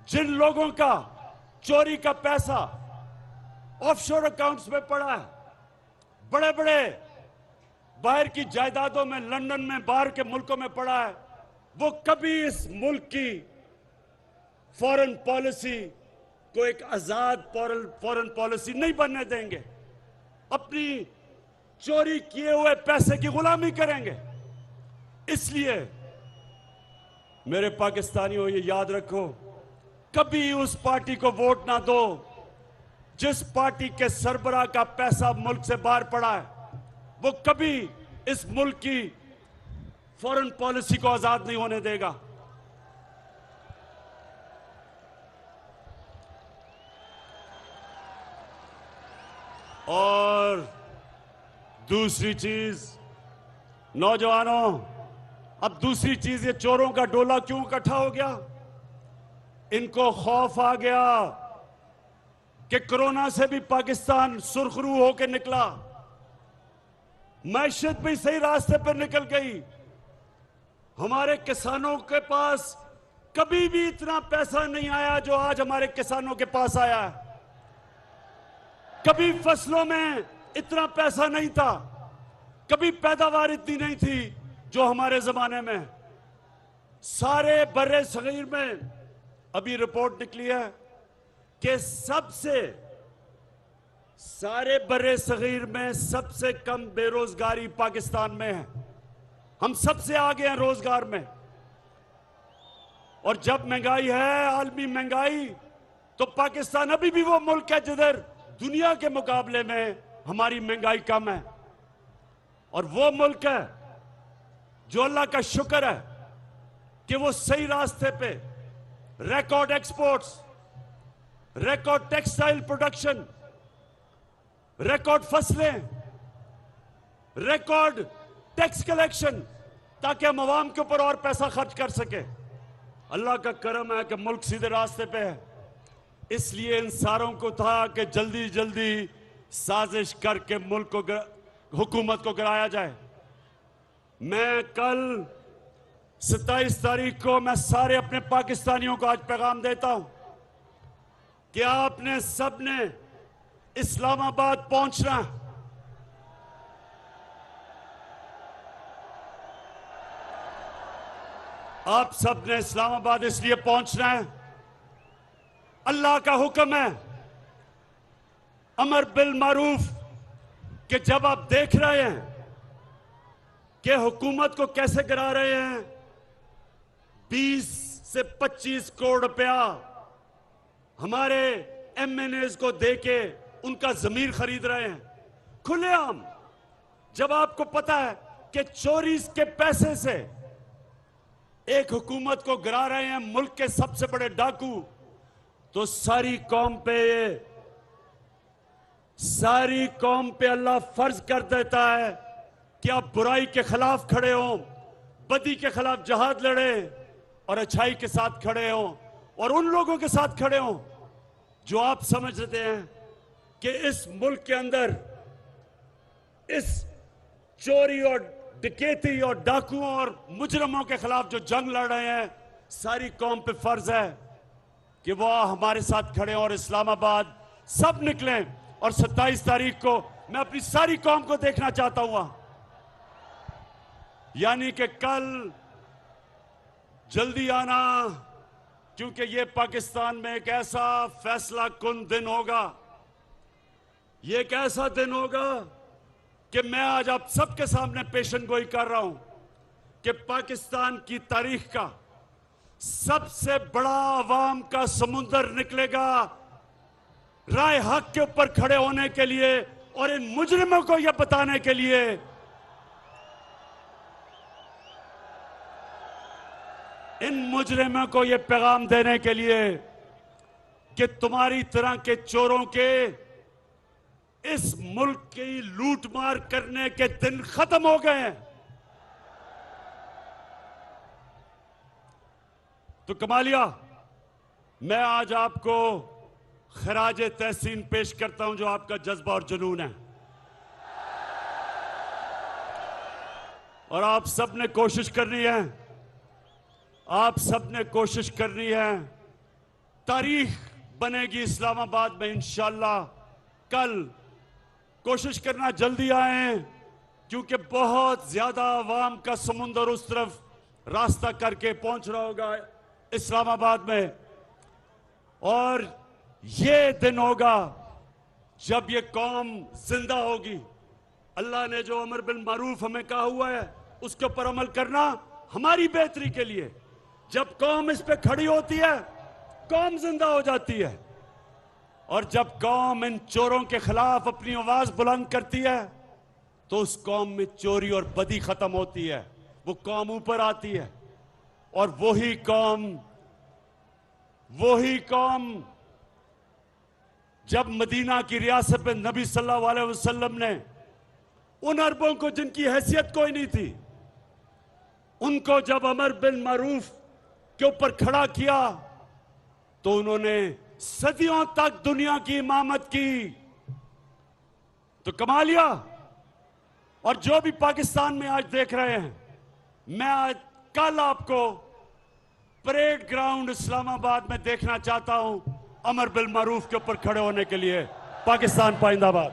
जिन लोगों का चोरी का पैसा ऑफशोर अकाउंट्स में पड़ा है, बड़े बड़े बाहर की जायदादों में, लंदन में, बाहर के मुल्कों में पड़ा है, वो कभी इस मुल्क की फॉरेन पॉलिसी को एक आजाद फॉरेन पॉलिसी नहीं बनने देंगे। अपनी चोरी किए हुए पैसे की गुलामी करेंगे। इसलिए मेरे पाकिस्तानियों, ये याद रखो, कभी उस पार्टी को वोट ना दो जिस पार्टी के सरबराह का पैसा मुल्क से बाहर पड़ा है। वो कभी इस मुल्क की फॉरेन पॉलिसी को आजाद नहीं होने देगा। और दूसरी चीज, नौजवानों, अब दूसरी चीज, ये चोरों का डोला क्यों इकट्ठा हो गया? इनको खौफ आ गया कि कोरोना से भी पाकिस्तान सुरखरू होकर निकला, मैशत भी सही रास्ते पर निकल गई। हमारे किसानों के पास कभी भी इतना पैसा नहीं आया जो आज हमारे किसानों के पास आया है। कभी फसलों में इतना पैसा नहीं था, कभी पैदावार इतनी नहीं थी जो हमारे जमाने में। सारे बर्रे सगीर में अभी रिपोर्ट निकली है कि सारे बर्रे सगीर में सबसे कम बेरोजगारी पाकिस्तान में है। हम सबसे आगे हैं रोजगार में। और जब महंगाई है, आलमी महंगाई, तो पाकिस्तान अभी भी वो मुल्क है जिधर दुनिया के मुकाबले में हमारी महंगाई कम है। और वो मुल्क है जो अल्लाह का शुक्र है कि वो सही रास्ते पे, record exports, record textile production, record फसलें, रिकॉर्ड टैक्स कलेक्शन, ताकि हम आवाम के ऊपर और पैसा खर्च कर सके। अल्लाह का करम है कि मुल्क सीधे रास्ते पे है। इसलिए इन सारों को था कि जल्दी जल्दी साजिश करके मुल्क को, हुकूमत को गिराया जाए। मैं कल 27 तारीख को मैं सारे अपने पाकिस्तानियों को आज पैगाम देता हूं कि आपने सबने इस्लामाबाद पहुंचना है। आप सबने इस्लामाबाद इसलिए पहुंचना है, अल्लाह का हुक्म है, अमर बिल मारूफ, कि जब आप देख रहे हैं कि हुकूमत को कैसे गिरा रहे हैं, 20 से 25 करोड़ रुपया हमारे एमएनएस को देके उनका जमीर खरीद रहे हैं खुलेआम। जब आपको पता है कि चोरी के पैसे से एक हुकूमत को गिरा रहे हैं मुल्क के सबसे बड़े डाकू, तो सारी कौम पे अल्लाह फर्ज कर देता है कि आप बुराई के खिलाफ खड़े हो, बदी के खिलाफ जहाद लड़े और अच्छाई के साथ खड़े हो और उन लोगों के साथ खड़े हो जो आप समझते हैं कि इस मुल्क के अंदर इस चोरी और डकैती और डाकुओं और मुजरमों के खिलाफ जो जंग लड़ रहे हैं, सारी कौम पे फर्ज है कि वो हमारे साथ खड़े और इस्लामाबाद सब निकलें। और 27 तारीख को मैं अपनी सारी कौम को देखना चाहता हूं वहां, यानी कि कल जल्दी आना, क्योंकि ये पाकिस्तान में एक ऐसा फैसला कुन दिन होगा, ये एक ऐसा दिन होगा कि मैं आज आप सबके सामने पेशन गोई कर रहा हूं कि पाकिस्तान की तारीख का सबसे बड़ा अवाम का समुंदर निकलेगा राय हक के ऊपर खड़े होने के लिए और इन मुजरिमों को यह बताने के लिए इन मुजरिमों को यह पैगाम देने के लिए कि तुम्हारी तरह के चोरों के इस मुल्क की लूटमार करने के दिन खत्म हो गए हैं। तो कमालिया, मैं आज आपको खराज तहसीन पेश करता हूं जो आपका जज्बा और जुनून है। और आप सब ने कोशिश करनी है, आप सब ने कोशिश करनी है, तारीख बनेगी इस्लामाबाद में इंशाअल्लाह। कल कोशिश करना जल्दी आए, क्योंकि बहुत ज्यादा अवाम का समुंदर उस तरफ रास्ता करके पहुंच रहा होगा इस्लामाबाद में। और ये दिन होगा जब ये कौम जिंदा होगी। अल्लाह ने जो अमर बिल मारूफ हमें कहा हुआ है उसके ऊपर अमल करना हमारी बेहतरी के लिए। जब कौम इस पे खड़ी होती है, कौम जिंदा हो जाती है। और जब कौम इन चोरों के खिलाफ अपनी आवाज बुलंद करती है तो उस कौम में चोरी और बदी खत्म होती है, वो कौम ऊपर आती है। और वही कौम जब मदीना की रियासत में नबी सल्लल्लाहु अलैहि वसल्लम ने उन अरबों को जिनकी हैसियत कोई नहीं थी, उनको जब अमर बिल मारूफ के ऊपर खड़ा किया तो उन्होंने सदियों तक दुनिया की इमामत की। तो कमालिया, और जो भी पाकिस्तान में आज देख रहे हैं, मैं आज कल आपको परेड ग्राउंड इस्लामाबाद में देखना चाहता हूं अमर बिल मारूफ के ऊपर खड़े होने के लिए। पाकिस्तान पाइंदाबाद।